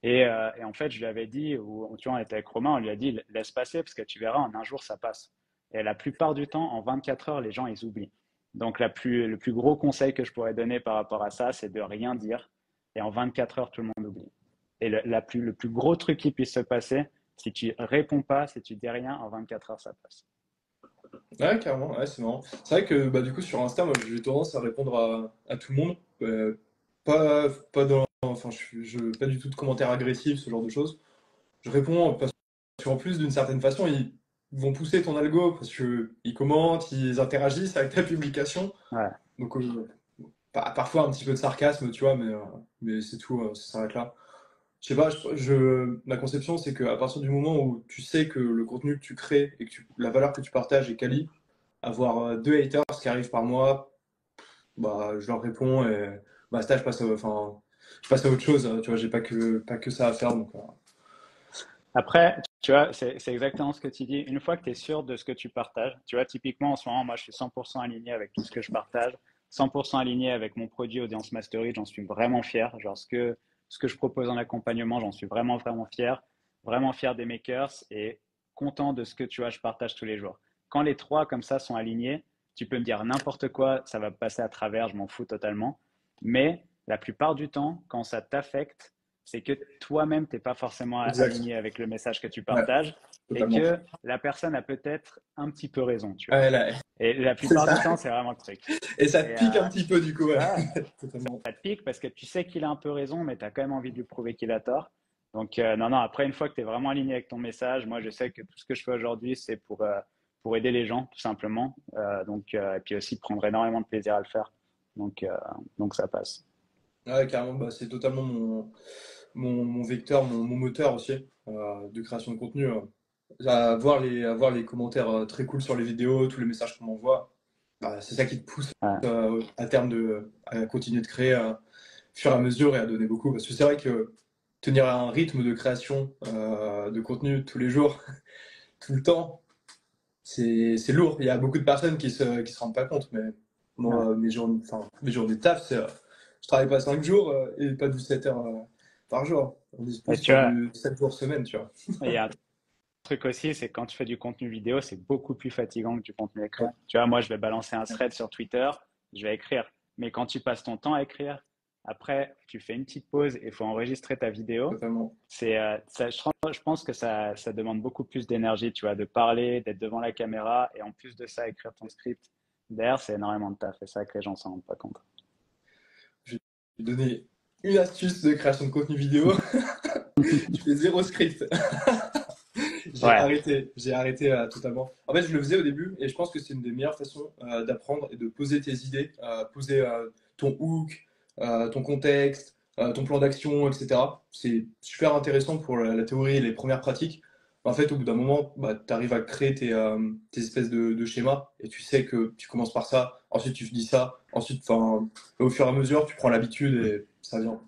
[SPEAKER 2] Et en fait, je lui avais dit, ou tu vois, on était avec Romain, on lui a dit, laisse passer parce que tu verras, en un jour, ça passe. Et la plupart du temps, en 24 heures, les gens, ils oublient. Donc, le plus gros conseil que je pourrais donner par rapport à ça, c'est de rien dire. Et en 24 heures, tout le monde oublie. Et le plus gros truc qui puisse se passer, si tu réponds pas, si tu dis rien, en 24 heures, ça passe.
[SPEAKER 1] Ouais, carrément, ouais, c'est marrant. C'est vrai que bah, du coup, sur Insta, moi, j'ai tendance à répondre à tout le monde. Pas dans. Enfin, pas du tout de commentaires agressifs, ce genre de choses. Je réponds parce qu'en plus, d'une certaine façon, ils vont pousser ton algo parce qu'ils commentent, ils interagissent avec ta publication.
[SPEAKER 2] Ouais.
[SPEAKER 1] Donc, parfois un petit peu de sarcasme, tu vois, mais c'est tout, ça s'arrête là. Je sais pas, ma conception, c'est qu'à partir du moment où tu sais que le contenu que tu crées et que la valeur que tu partages est quali, avoir deux haters qui arrivent par mois, bah, je leur réponds et basta, je passe à autre chose, tu vois, j'ai pas que ça à faire, donc,
[SPEAKER 2] Après, tu vois, c'est exactement ce que tu dis. Une fois que tu es sûr de ce que tu partages, tu vois, typiquement en ce moment, moi, je suis 100% aligné avec tout ce que je partage, 100% aligné avec mon produit Audience Mastery, j'en suis vraiment fier. Genre, ce que je propose en accompagnement, j'en suis vraiment, vraiment fier des makers et content de ce que, tu vois, je partage tous les jours. Quand les trois comme ça sont alignés, tu peux me dire n'importe quoi, ça va passer à travers, je m'en fous totalement. Mais la plupart du temps, quand ça t'affecte, c'est que toi-même, tu n'es pas forcément
[SPEAKER 1] exact.
[SPEAKER 2] aligné avec le message que tu
[SPEAKER 1] Ouais,
[SPEAKER 2] partages et
[SPEAKER 1] totalement.
[SPEAKER 2] que la personne a peut-être un petit peu raison, tu vois.
[SPEAKER 1] Ouais, là,
[SPEAKER 2] Et la
[SPEAKER 1] c'est
[SPEAKER 2] plupart
[SPEAKER 1] ça.
[SPEAKER 2] du temps, c'est vraiment le truc.
[SPEAKER 1] Et ça te
[SPEAKER 2] Et
[SPEAKER 1] pique un petit peu, du coup, ouais.
[SPEAKER 2] ouais,
[SPEAKER 1] Totalement.
[SPEAKER 2] ça te pique parce que tu sais qu'il a un peu raison, mais tu as quand même envie de lui prouver qu'il a tort. Donc, non, après, une fois que tu es vraiment aligné avec ton message, moi, je sais que tout ce que je fais aujourd'hui, c'est pour aider les gens, tout simplement. Et puis aussi prendre énormément de plaisir à le faire. Donc, euh, donc ça passe.
[SPEAKER 1] Ouais, carrément, bah, c'est totalement mon vecteur, mon moteur aussi de création de contenu. Avoir les commentaires très cool sur les vidéos, tous les messages qu'on m'envoie, bah, c'est ça qui te pousse
[SPEAKER 2] Ouais.
[SPEAKER 1] à terme à continuer de créer au fur et à mesure et à donner beaucoup. Parce que c'est vrai que tenir un rythme de création de contenu tous les jours, tout le temps, c'est lourd. Il y a beaucoup de personnes qui se rendent pas compte, mais
[SPEAKER 2] Ouais.
[SPEAKER 1] moi, mes journées de taf, je travaille pas 5 jours et pas 17 heures par jour. On est
[SPEAKER 2] Et
[SPEAKER 1] plus
[SPEAKER 2] tu
[SPEAKER 1] sur
[SPEAKER 2] vois,
[SPEAKER 1] du 7 jours semaine, tu vois.
[SPEAKER 2] il y a un truc aussi, c'est que quand tu fais du contenu vidéo, c'est beaucoup plus fatigant que du contenu écrit.
[SPEAKER 1] Ouais,
[SPEAKER 2] Tu vois, moi, je vais balancer un thread sur Twitter, je vais écrire. Mais quand tu passes ton temps à écrire, après, tu fais une petite pause et il faut enregistrer ta vidéo.
[SPEAKER 1] totalement.
[SPEAKER 2] Je pense que ça demande beaucoup plus d'énergie, tu vois, de parler, d'être devant la caméra et en plus de ça, écrire ton script. Derrière, c'est énormément de taf et ça que les gens s'en rendent pas compte.
[SPEAKER 1] Je vais te donner une astuce de création de contenu vidéo. Tu fais zéro script.
[SPEAKER 2] Ouais,
[SPEAKER 1] J'ai arrêté totalement. En fait, je le faisais au début et je pense que c'est une des meilleures façons d'apprendre et de poser tes idées, poser ton hook, ton contexte, ton plan d'action, etc. C'est super intéressant pour la théorie et les premières pratiques. En fait, au bout d'un moment, bah, tu arrives à créer tes espèces de schémas et tu sais que tu commences par ça, ensuite tu dis ça, ensuite, enfin, au fur et à mesure, tu prends l'habitude et ça vient.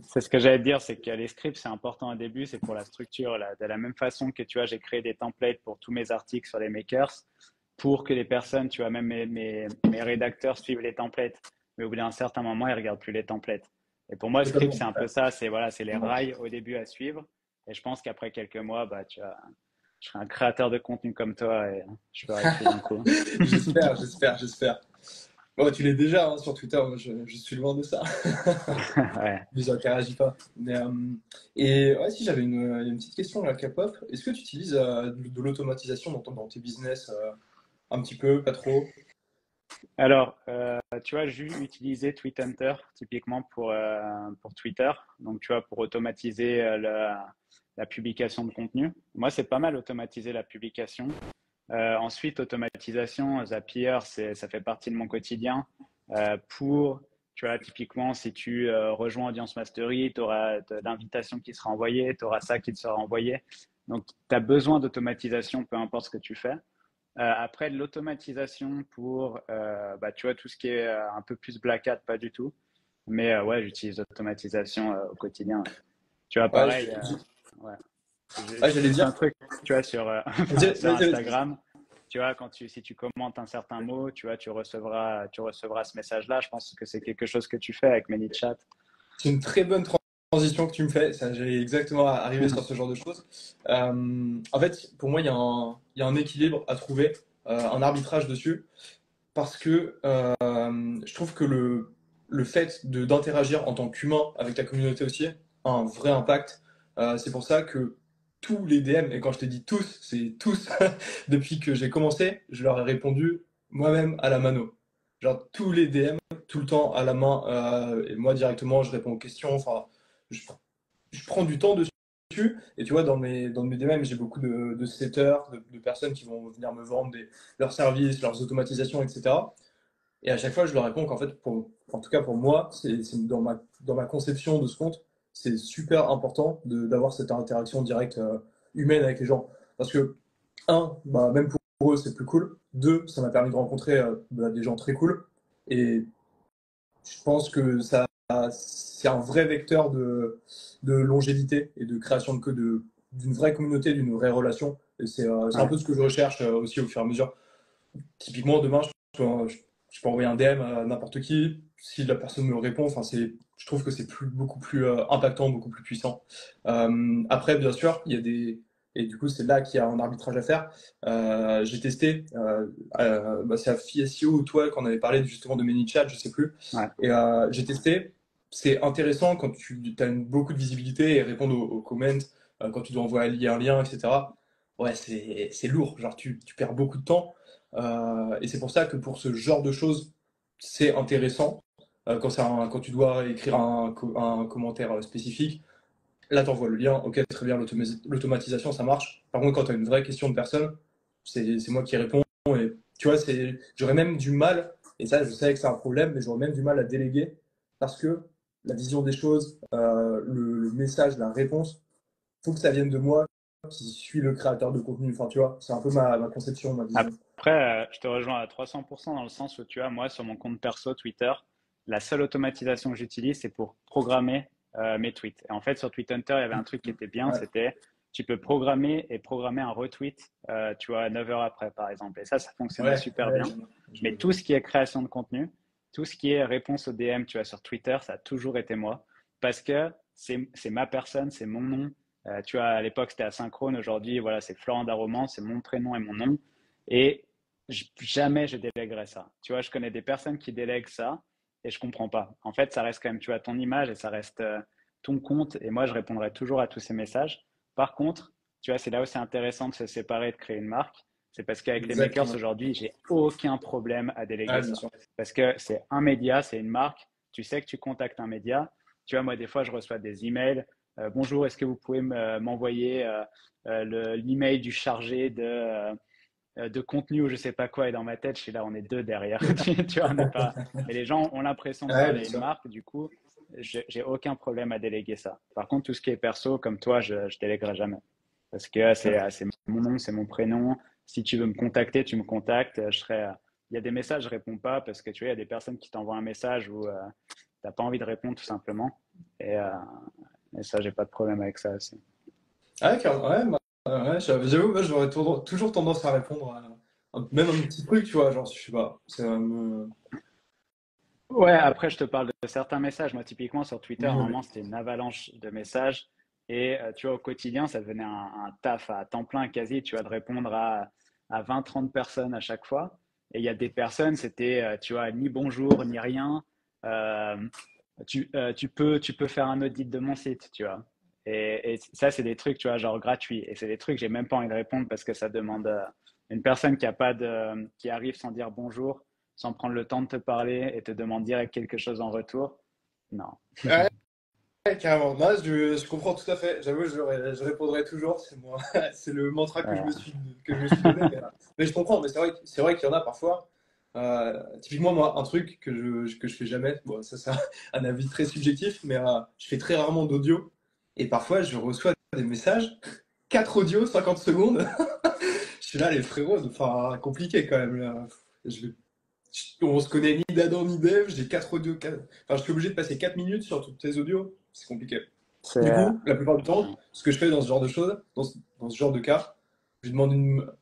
[SPEAKER 2] c'est ce que j'allais te dire, c'est que les scripts, c'est important au début, c'est pour la structure. Là. De la même façon que tu vois, j'ai créé des templates pour tous mes articles sur les makers, pour que les personnes, tu vois, même mes rédacteurs suivent les templates. Mais au bout d'un certain moment, ils regardent plus les templates. Et pour moi, le script,
[SPEAKER 1] Totalement.
[SPEAKER 2] c'est un peu ça, c'est voilà, c'est les
[SPEAKER 1] Ouais.
[SPEAKER 2] rails au début à suivre. Et je pense qu'après quelques mois, bah, tu vois, je serai un créateur de contenu comme toi et je ferai tout d'un coup.
[SPEAKER 1] J'espère. Bon, tu l'es déjà hein, sur Twitter, moi je suis loin de ça.
[SPEAKER 2] Ouais.
[SPEAKER 1] Mais j'interagis pas. Et ouais, si j'avais une petite question là, K-pop, est-ce que tu utilises de l'automatisation dans tes business un petit peu, pas trop?
[SPEAKER 2] Alors, tu vois, j'ai utilisé Tweethunter typiquement pour Twitter. Donc, tu vois, pour automatiser la publication de contenu. Moi, c'est pas mal automatiser la publication. Ensuite, automatisation, Zapier, ça fait partie de mon quotidien. Tu vois, typiquement, si tu rejoins Audience Mastery, tu auras de l'invitation qui sera envoyée, tu auras ça qui te sera envoyé. Donc, tu as besoin d'automatisation, peu importe ce que tu fais. Après, de l'automatisation pour, bah, tu vois, tout ce qui est un peu plus black hat, pas du tout. Mais ouais, j'utilise l'automatisation au quotidien. Tu vois,
[SPEAKER 1] Ouais,
[SPEAKER 2] pareil, ouais. Je
[SPEAKER 1] j'allais
[SPEAKER 2] teste un
[SPEAKER 1] dire.
[SPEAKER 2] truc, tu vois, sur
[SPEAKER 1] Vas-y,
[SPEAKER 2] sur
[SPEAKER 1] vas-y, vas-y.
[SPEAKER 2] Instagram. tu vois, si tu commentes un certain mot, tu vois, tu recevras ce message-là. Je pense que c'est quelque chose que tu fais avec ManyChat.
[SPEAKER 1] C'est une très bonne transition que tu me fais. Ça, j'allais exactement arriver sur ce genre de choses. En fait, pour moi, il y a un équilibre à trouver, un arbitrage dessus, parce que je trouve que le fait d'interagir en tant qu'humain avec ta communauté aussi a un vrai impact. C'est pour ça que tous les DM, et quand je te dis tous, c'est tous, depuis que j'ai commencé, je leur ai répondu moi-même à la mano. Genre tous les DM, tout le temps à la main, et moi directement, je réponds aux questions. Enfin, je, je prends du temps dessus. Et tu vois, dans mes DM, j'ai beaucoup de setters, de personnes qui vont venir me vendre leurs services, leurs automatisations, etc. Et à chaque fois, je leur réponds qu'en fait, en tout cas pour moi, c'est dans ma conception de ce compte, c'est super important d'avoir cette interaction directe humaine avec les gens. Parce que, un, bah, même pour eux, c'est plus cool. Deux, ça m'a permis de rencontrer des gens très cool. Et je pense que c'est un vrai vecteur de longévité et de création d'une vraie communauté, d'une vraie relation. Et c'est un
[SPEAKER 2] Ouais.
[SPEAKER 1] peu ce que je recherche aussi au fur et à mesure. Typiquement, demain, je peux envoyer un DM à n'importe qui. Si la personne me répond, enfin, je trouve que c'est beaucoup plus impactant, beaucoup plus puissant. Après, bien sûr, il y a et du coup, c'est là qu'il y a un arbitrage à faire. J'ai testé, bah, c'est à FISIO ou toi qu'on avait parlé justement de ManyChat, je sais plus.
[SPEAKER 2] Ouais.
[SPEAKER 1] Et j'ai testé. C'est intéressant quand tu as beaucoup de visibilité et répondre aux comments, quand tu dois envoyer un lien, etc. Ouais, c'est lourd. Genre, tu perds beaucoup de temps. Et c'est pour ça que pour ce genre de choses, c'est intéressant. Quand tu dois écrire un commentaire spécifique, là, tu envoies le lien. Ok, très bien, l'automatisation, ça marche. Par contre, quand tu as une vraie question de personne, c'est moi qui réponds. Et tu vois, j'aurais même du mal, et ça, je sais que c'est un problème, mais j'aurais même du mal à déléguer parce que la vision des choses, le message, la réponse, faut que ça vienne de moi qui suis le créateur de contenu. Enfin, tu vois, c'est un peu ma conception, ma vision.
[SPEAKER 2] Après, je te rejoins à 300% dans le sens où, tu vois, moi, sur mon compte perso Twitter, la seule automatisation que j'utilise, c'est pour programmer mes tweets. Et en fait, sur Tweethunter, il y avait un truc qui était bien,
[SPEAKER 1] Ouais.
[SPEAKER 2] c'était tu peux programmer un retweet, tu vois, 9 heures après, par exemple. Et ça fonctionnait
[SPEAKER 1] Ouais,
[SPEAKER 2] super
[SPEAKER 1] ouais,
[SPEAKER 2] bien. Mais tout ce qui est création de contenu, tout ce qui est réponse aux DM, tu vois, sur Twitter, ça a toujours été moi. Parce que c'est ma personne, c'est mon nom. Tu vois, à l'époque, c'était asynchrone. Aujourd'hui, voilà, c'est Florent Darroman, c'est mon prénom et mon nom. Et jamais je délèguerai ça. Tu vois, je connais des personnes qui délèguent ça et je comprends pas. En fait, ça reste quand même, tu vois, ton image et ça reste ton compte. Et moi, je répondrai toujours à tous ces messages. Par contre, tu vois, c'est là où c'est intéressant de se séparer, de créer une marque. C'est parce qu'avec les makers
[SPEAKER 1] exactement.
[SPEAKER 2] aujourd'hui, j'ai aucun problème à déléguer
[SPEAKER 1] Ah, bien
[SPEAKER 2] ça.
[SPEAKER 1] sûr.
[SPEAKER 2] Parce que c'est un média, c'est une marque. Tu sais que tu contactes un média. Tu vois, moi, des fois, je reçois des emails. Bonjour, est-ce que vous pouvez m'envoyer l'email du chargé de contenu ou je sais pas quoi, et dans ma tête, je suis là, on est deux derrière. Tu vois, on n'est pas. Mais les gens ont l'impression de
[SPEAKER 1] Ouais,
[SPEAKER 2] parler
[SPEAKER 1] bien
[SPEAKER 2] à une
[SPEAKER 1] sûr.
[SPEAKER 2] marque, du coup, j'ai aucun problème à déléguer ça. Par contre, tout ce qui est perso, comme toi, je déléguerai jamais. Parce que c'est mon nom, c'est mon prénom. Si tu veux me contacter, tu me contactes. Il y a des messages, je réponds pas parce que tu vois, il y a des personnes qui t'envoient un message où tu n'as pas envie de répondre tout simplement. Et, euh, et ça, j'ai pas de problème avec ça aussi.
[SPEAKER 1] Ah, carrément, ouais, ouais, j'avoue, moi, j'aurais toujours tendance à répondre même un petit truc, tu vois, genre, je sais pas,
[SPEAKER 2] Ouais, après, je te parle de certains messages. Moi, typiquement, sur Twitter,
[SPEAKER 1] Oui, oui.
[SPEAKER 2] normalement, c'était une avalanche de messages. Et tu vois, au quotidien, ça devenait un taf à temps plein quasi, tu vois, de répondre à 20, 30 personnes à chaque fois. Et il y a des personnes, c'était, tu vois, ni bonjour, ni rien. Euh, tu peux faire un audit de mon site, tu vois. Et ça, c'est des trucs, tu vois, genre gratuits. Et c'est des trucs, j'ai même pas envie de répondre parce que ça demande une personne qui a pas qui arrive sans dire bonjour, sans prendre le temps de te parler et te demande direct quelque chose en retour. Non.
[SPEAKER 1] Ouais, ouais, carrément. Non, je comprends tout à fait. J'avoue, je répondrai toujours. C'est moi, c'est le mantra
[SPEAKER 2] Voilà.
[SPEAKER 1] que je me suis donné. Mais je comprends. Mais c'est vrai qu'il y en a parfois. Typiquement, moi, un truc que je fais jamais. Bon, ça, c'est un avis très subjectif, mais je fais très rarement d'audio. Et parfois, je reçois des messages, 4 audios, 50 secondes. Je suis là, les frérots, enfin, compliqué quand même. Là. Je, on se connaît ni d'Adam ni d'Ève, j'ai 4 audios. Enfin, je suis obligé de passer 4 minutes sur toutes tes audios. C'est compliqué.
[SPEAKER 2] C'est,
[SPEAKER 1] Du coup, la plupart du temps,
[SPEAKER 2] ouais.
[SPEAKER 1] ce que je fais dans ce genre de choses, dans ce genre de cas, je lui demande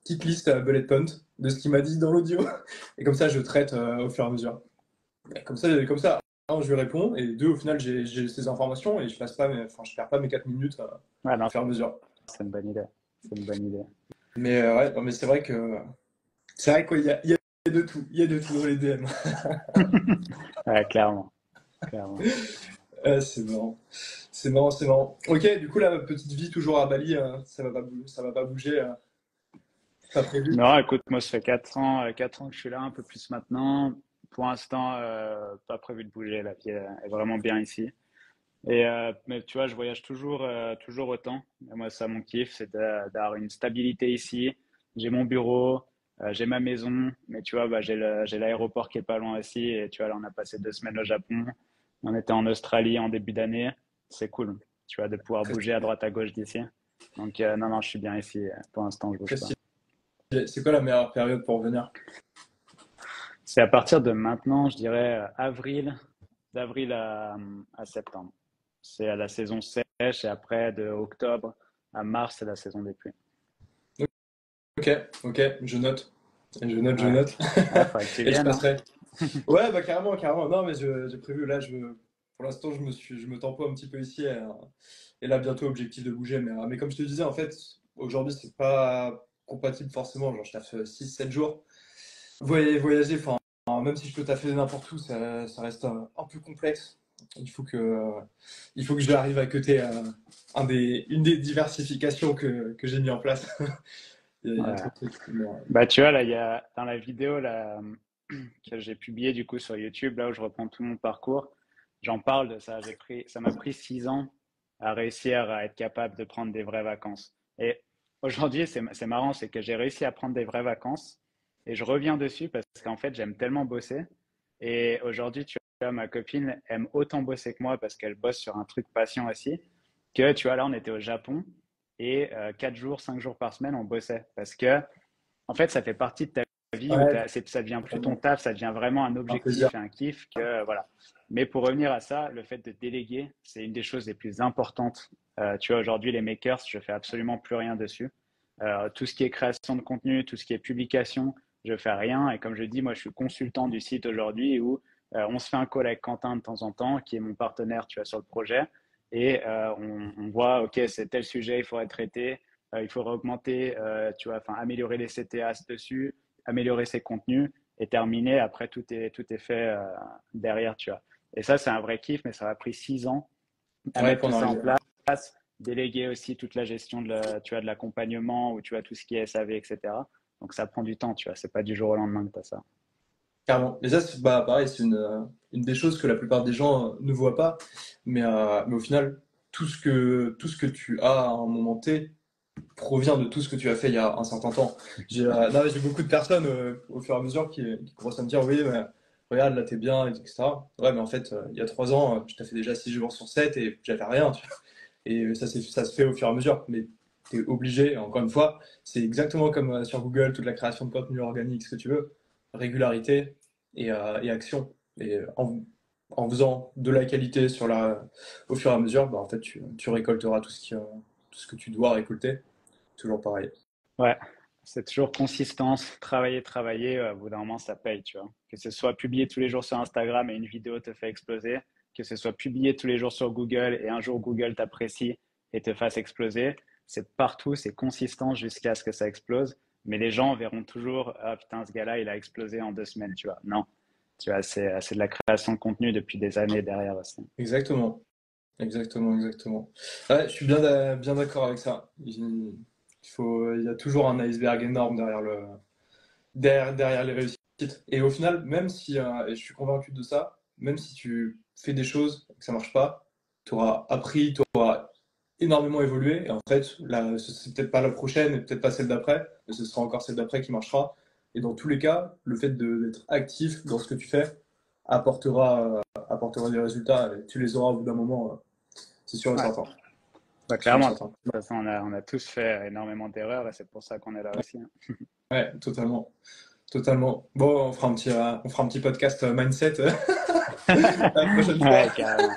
[SPEAKER 1] petite liste bullet point de ce qu'il m'a dit dans l'audio. Et comme ça, je traite au fur et à mesure. Et comme ça, un, je lui réponds, et deux, au final, j'ai ces informations et je perds pas mes 4 minutes
[SPEAKER 2] Ouais, non,
[SPEAKER 1] au fur et à mesure.
[SPEAKER 2] c'est une bonne idée. C'est une bonne idée.
[SPEAKER 1] Mais ouais, non, mais c'est vrai qu'il y a de tout. Il y a de tout dans les DM.
[SPEAKER 2] Ouais, clairement. Clairement.
[SPEAKER 1] C'est marrant. C'est marrant, c'est marrant. Ok, du coup, la petite vie toujours à Bali, ça va pas bouger, pas prévu.
[SPEAKER 2] Non, écoute, moi, ça fait 4 ans que je suis là, un peu plus maintenant. Pour l'instant, pas prévu de bouger. La vie est vraiment bien ici. Mais tu vois, je voyage toujours autant. Et moi, ça, mon kiff, c'est d'avoir une stabilité ici. J'ai mon bureau, j'ai ma maison, mais tu vois, bah, j'ai l'aéroport qui est pas loin aussi. Et tu vois, là, on a passé 2 semaines au Japon. On était en Australie en début d'année. C'est cool, tu vois, de pouvoir
[SPEAKER 1] Très
[SPEAKER 2] bouger à
[SPEAKER 1] stylé.
[SPEAKER 2] droite à gauche d'ici. Donc, non, non, je suis bien ici. Pour l'instant, je bouge
[SPEAKER 1] Très
[SPEAKER 2] pas.
[SPEAKER 1] stylé. C'est quoi la meilleure période pour venir?
[SPEAKER 2] C'est à partir de maintenant, je dirais d'avril à septembre. C'est la saison sèche et après de octobre à mars, c'est la saison des pluies.
[SPEAKER 1] Ok, ok, je note. Je
[SPEAKER 2] Ouais,
[SPEAKER 1] note.
[SPEAKER 2] ouais, faudrait que tu
[SPEAKER 1] Et je
[SPEAKER 2] viennes, hein.
[SPEAKER 1] passerai. Ouais, bah carrément, carrément. Non, mais j'ai prévu, là, pour l'instant, je me tempo un petit peu ici. Et là, bientôt, objectif de bouger. Mais comme je te disais, en fait, aujourd'hui, c'est pas compatible forcément. Genre, je taffe 6 7 jours. Voyager, enfin, même si je peux taffer n'importe où, ça reste un peu complexe. Il faut que, il faut que j'arrive à cutter une des diversifications que j'ai mis en place. Il y a
[SPEAKER 2] Ouais.
[SPEAKER 1] trop de trucs.
[SPEAKER 2] Bah, tu vois, là, il y a dans la vidéo là, que j'ai publiée du coup sur YouTube, là où je reprends tout mon parcours, j'en parle de ça. Ça m'a pris 6 ans à réussir à être capable de prendre des vraies vacances. Et aujourd'hui, c'est marrant, c'est que j'ai réussi à prendre des vraies vacances et je reviens dessus parce qu'en fait, j'aime tellement bosser. Et aujourd'hui, tu vois, ma copine aime autant bosser que moi parce qu'elle bosse sur un truc passion aussi, que tu vois, là, on était au Japon et 4 jours, 5 jours par semaine, on bossait parce que en fait, ça fait partie de ta vie où
[SPEAKER 1] Ouais,
[SPEAKER 2] ça devient plus ton
[SPEAKER 1] totalement.
[SPEAKER 2] taf, ça devient vraiment un
[SPEAKER 1] Un plaisir.
[SPEAKER 2] objectif et un kiff que voilà. Mais pour revenir à ça, le fait de déléguer, c'est une des choses les plus importantes. Tu vois, aujourd'hui, les makers, je fais absolument plus rien dessus. Tout ce qui est création de contenu, tout ce qui est publication, je fais rien. Et comme je dis, moi, je suis consultant du site aujourd'hui où on se fait un call avec Quentin de temps en temps, qui est mon partenaire, tu vois, sur le projet. Et on voit, OK, c'est tel sujet, il faudrait traiter. Il faudrait augmenter, tu vois, enfin, améliorer les CTAs dessus, améliorer ses contenus et terminer. Après, tout est fait derrière, tu vois. Et ça, c'est un vrai kiff, mais ça a pris 6 ans à
[SPEAKER 1] Ouais,
[SPEAKER 2] mettre
[SPEAKER 1] pour
[SPEAKER 2] tout
[SPEAKER 1] en
[SPEAKER 2] ça en
[SPEAKER 1] arriver là.
[SPEAKER 2] place, déléguer aussi toute la gestion tu vois, de l'accompagnement ou tu vois tout ce qui est SAV, etc. Donc ça prend du temps, tu vois. C'est pas du jour au lendemain que tu as ça.
[SPEAKER 1] Carrément. Et ça, bah, pareil, c'est une des choses que la plupart des gens ne voient pas. Mais au final, tout ce que tu as à un moment T provient de tout ce que tu as fait il y a un certain temps. Non, mais j'ai beaucoup de personnes au fur et à mesure qui commencent à me dire, oui, mais regarde, là, t'es bien, etc. Ouais, mais en fait, il y a 3 ans, je t'ai fait déjà 6 jours sur 7 et j'avais rien, tu vois. Et ça se fait au fur et à mesure. Mais tu es obligé, encore une fois, c'est exactement comme sur Google, toute la création de contenu organique, ce que tu veux, régularité et action. Et en faisant de la qualité au fur et à mesure, bah, en fait, tu récolteras tout ce que tu dois récolter. Toujours pareil.
[SPEAKER 2] Ouais, c'est toujours consistance, travailler, travailler. Au bout d'un moment, ça paye, tu vois. Que ce soit publier tous les jours sur Instagram et une vidéo te fait exploser, que ce soit publier tous les jours sur Google et un jour Google t'apprécie et te fasse exploser, c'est partout, c'est consistant jusqu'à ce que ça explose. Mais les gens verront toujours, ah putain, ce gars-là, il a explosé en 2 semaines, tu vois. Non, tu vois, c'est de la création de contenu depuis des années derrière aussi.
[SPEAKER 1] Exactement. Exactement, exactement. Ouais, je suis bien d'accord avec ça. Il y a toujours un iceberg énorme derrière les réussites. Et au final, même si, et je suis convaincu de ça, même si tu fais des choses et que ça marche pas, tu auras appris, tu auras énormément évolué. Et en fait, là, c'est peut-être pas la prochaine et peut-être pas celle d'après, mais ce sera encore celle d'après qui marchera. Et dans tous les cas, le fait d'être actif dans ce que tu fais apportera des résultats. Et tu les auras au bout d'un moment, c'est sûr et
[SPEAKER 2] Ouais,
[SPEAKER 1] certain.
[SPEAKER 2] bah,
[SPEAKER 1] C'est sûr et
[SPEAKER 2] clairement. De
[SPEAKER 1] certain.
[SPEAKER 2] toute façon, on a tous fait énormément d'erreurs et c'est pour ça qu'on est là aussi, hein.
[SPEAKER 1] Ouais, totalement. Totalement. Bon, on fera un petit podcast mindset la prochaine fois.
[SPEAKER 2] Ouais, carrément,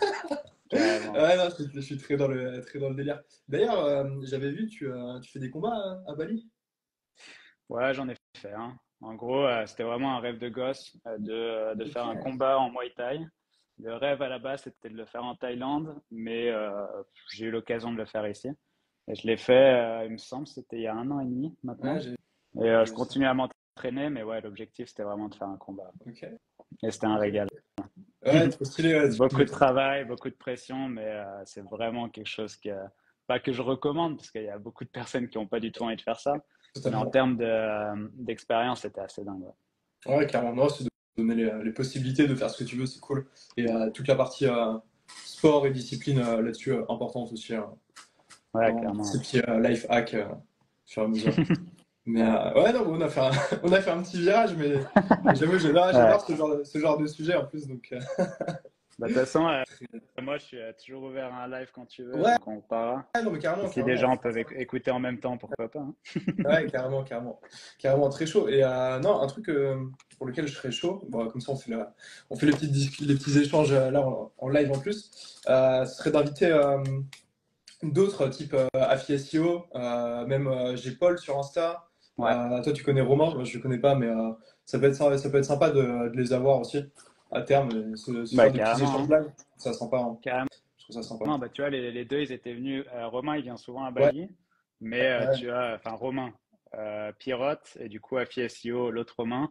[SPEAKER 2] carrément.
[SPEAKER 1] Ouais, non, je suis très dans le délire. D'ailleurs, j'avais vu, tu fais des combats à Bali?
[SPEAKER 2] Ouais, j'en ai fait un. En gros, c'était vraiment un rêve de gosse de faire un
[SPEAKER 1] Ok.
[SPEAKER 2] combat en Muay Thai. Le rêve à la base, c'était de le faire en Thaïlande, mais j'ai eu l'occasion de le faire ici. Et je l'ai fait, il me semble, c'était il y a 1 an et demi
[SPEAKER 1] Ouais,
[SPEAKER 2] maintenant.
[SPEAKER 1] j'ai
[SPEAKER 2] Et
[SPEAKER 1] j'ai
[SPEAKER 2] je
[SPEAKER 1] vu ça.
[SPEAKER 2] continue à m'entraîner, mais ouais, l'objectif, c'était vraiment de faire un combat.
[SPEAKER 1] Ok,
[SPEAKER 2] Et c'était un
[SPEAKER 1] ok,
[SPEAKER 2] régal.
[SPEAKER 1] ok. Ouais, trop stylé, ouais, tu
[SPEAKER 2] Beaucoup de
[SPEAKER 1] m'étonnes.
[SPEAKER 2] travail, beaucoup de pression, mais c'est vraiment quelque chose pas que je recommande, parce qu'il y a beaucoup de personnes qui n'ont pas du tout envie de faire ça. Mais en
[SPEAKER 1] Totalement.
[SPEAKER 2] termes d'expérience, c'était assez dingue. Ouais.
[SPEAKER 1] Ouais, carrément. Non, c'est de donner les possibilités de faire ce que tu veux, c'est cool. Et toute la partie sport et discipline là-dessus, importante aussi, hein.
[SPEAKER 2] Ouais,
[SPEAKER 1] Vraiment,
[SPEAKER 2] clairement.
[SPEAKER 1] ces petits life hacks au fur et à mesure. Mais ouais, non, on a fait un, on a fait un petit virage, mais j'avoue,
[SPEAKER 2] Ouais.
[SPEAKER 1] j'adore ce genre de sujet en plus. Donc,
[SPEAKER 2] Bah, de toute façon,
[SPEAKER 1] très-
[SPEAKER 2] moi, je suis toujours ouvert à un live quand tu veux,
[SPEAKER 1] ouais,
[SPEAKER 2] donc on parlera.
[SPEAKER 1] non, mais
[SPEAKER 2] Et
[SPEAKER 1] carrément,
[SPEAKER 2] si des
[SPEAKER 1] carrément.
[SPEAKER 2] gens peuvent écouter en même temps, pourquoi pas, hein.
[SPEAKER 1] Ouais, carrément, carrément. Carrément, très chaud. Et non, un truc pour lequel je serais chaud, bon, comme ça on fait les petits échanges là en live en plus, ce serait d'inviter d'autres types Afi SEO, même j'ai Paul sur Insta.
[SPEAKER 2] Ouais,
[SPEAKER 1] Toi, tu connais Romain, moi, je ne connais pas, mais ça peut être sympa de les avoir aussi à terme, et se
[SPEAKER 2] bah,
[SPEAKER 1] faire des petits échanges
[SPEAKER 2] carrément, hein.
[SPEAKER 1] live. Ça sent pas, hein.
[SPEAKER 2] Carrément.
[SPEAKER 1] Je trouve ça sympa.
[SPEAKER 2] Bah, tu vois, les deux, ils étaient venus. Romain, il vient souvent à
[SPEAKER 1] Ouais,
[SPEAKER 2] Bali, mais
[SPEAKER 1] ouais,
[SPEAKER 2] tu as, enfin, Romain, Pierrotte, et du coup, Afi SEO, l'autre Romain,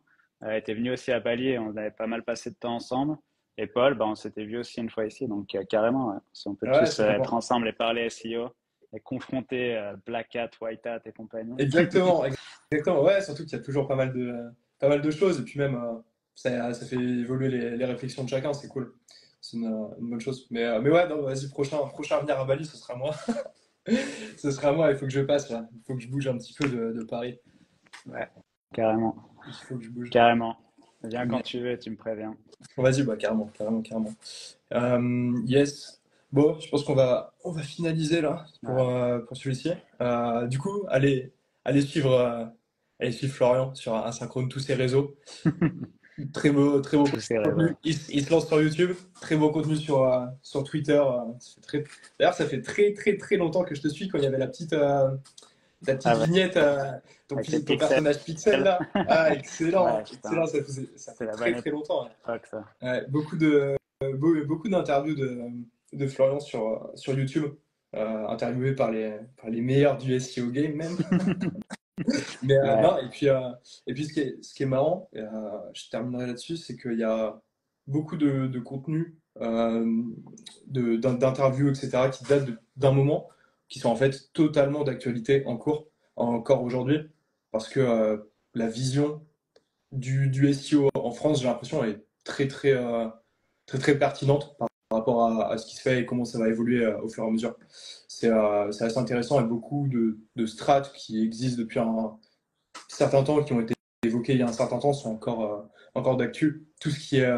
[SPEAKER 2] était venu aussi à Bali et on avait pas mal passé de temps ensemble. Et Paul, bah, on s'était vu aussi une fois ici, donc carrément, ouais. Si on peut
[SPEAKER 1] ouais,
[SPEAKER 2] tous
[SPEAKER 1] c'est
[SPEAKER 2] être
[SPEAKER 1] sympa.
[SPEAKER 2] ensemble et parler SEO et confronter Black Hat, White Hat et compagnie.
[SPEAKER 1] Exactement, exactement. Ouais, surtout qu'il y a toujours pas mal de choses, et puis même, ça fait évoluer les réflexions de chacun, c'est cool. C'est une bonne chose. Mais ouais, non, vas-y, prochain à venir à Bali, ce sera moi. Ce sera moi, il faut que je passe là. Il faut que je bouge un petit peu de Paris.
[SPEAKER 2] Ouais, carrément,
[SPEAKER 1] Il faut que je bouge.
[SPEAKER 2] carrément. Viens quand
[SPEAKER 1] Mais
[SPEAKER 2] tu veux, tu me préviens.
[SPEAKER 1] vas-y, bah, carrément, carrément, carrément. Yes. Bon, je pense on va finaliser là
[SPEAKER 2] Ouais.
[SPEAKER 1] pour celui-ci. Du coup, allez suivre Florian sur Asynchrone, tous ses réseaux. Très beau
[SPEAKER 2] Tous ces
[SPEAKER 1] contenu.
[SPEAKER 2] réseaux.
[SPEAKER 1] Il se lance sur YouTube. Très beau contenu sur Twitter. D'ailleurs, ça fait très longtemps que je te suis quand il y avait la petite
[SPEAKER 2] Avec,
[SPEAKER 1] vignette,
[SPEAKER 2] avec les
[SPEAKER 1] ton
[SPEAKER 2] pixels.
[SPEAKER 1] personnage pixel là. Ah, excellent,
[SPEAKER 2] Ouais,
[SPEAKER 1] excellent.
[SPEAKER 2] putain,
[SPEAKER 1] Ça
[SPEAKER 2] c'était
[SPEAKER 1] fait
[SPEAKER 2] la bonne
[SPEAKER 1] longtemps, hein.
[SPEAKER 2] époque, ça.
[SPEAKER 1] Ouais, beaucoup d'interviews de Florian sur YouTube, interviewé par les meilleurs du SEO game même. Mais
[SPEAKER 2] Ouais,
[SPEAKER 1] non, et puis ce qui est marrant, je terminerai là-dessus, c'est qu'il y a beaucoup de contenu, d'interviews, etc., qui datent d'un moment, qui sont en fait totalement d'actualité en cours, encore aujourd'hui, parce que la vision du SEO en France, j'ai l'impression, elle est très pertinente par rapport à ce qui se fait et comment ça va évoluer au fur et à mesure. C'est assez intéressant et beaucoup de strates qui existent depuis un certain temps, qui ont été évoqués il y a un certain temps, sont encore d'actu. Tout ce qui est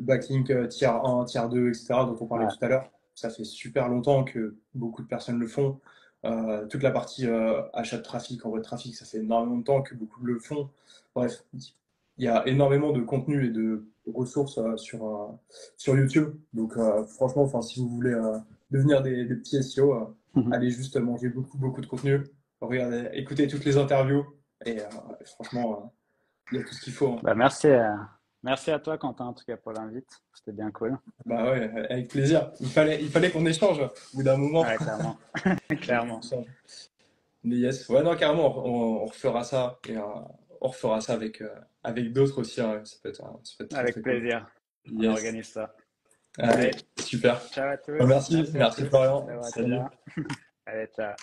[SPEAKER 1] backlink tier 1, tier 2, etc., dont on parlait
[SPEAKER 2] ouais,
[SPEAKER 1] tout à l'heure, ça fait super longtemps que beaucoup de personnes le font. Toute la partie achat de trafic, envoi de trafic, ça fait énormément de temps que beaucoup le font. Bref, il y a énormément de contenu et de ressources sur YouTube. Donc franchement, enfin, si vous voulez devenir des petits SEO, allez juste manger beaucoup de contenu, regardez, écoutez toutes les interviews et franchement, il y a tout ce qu'il faut, hein.
[SPEAKER 2] Bah, merci à toi, Quentin, en tout cas, pour l'invite. C'était bien cool.
[SPEAKER 1] Bah ouais, avec plaisir. Il fallait qu'on échange au bout d'un moment.
[SPEAKER 2] Ouais, clairement.
[SPEAKER 1] On
[SPEAKER 2] Clairement.
[SPEAKER 1] échange. Mais yes, ouais, non, carrément, on refera ça et on refera ça avec d'autres aussi, hein. Ça peut être
[SPEAKER 2] Avec
[SPEAKER 1] très cool.
[SPEAKER 2] plaisir. On
[SPEAKER 1] Yes.
[SPEAKER 2] organise ça.
[SPEAKER 1] Allez,
[SPEAKER 2] Allez,
[SPEAKER 1] super.
[SPEAKER 2] ciao à
[SPEAKER 1] Bah,
[SPEAKER 2] tous. Merci à
[SPEAKER 1] merci
[SPEAKER 2] tous
[SPEAKER 1] Florian.
[SPEAKER 2] d'avoir été
[SPEAKER 1] Salut.
[SPEAKER 2] là. Allez, ciao.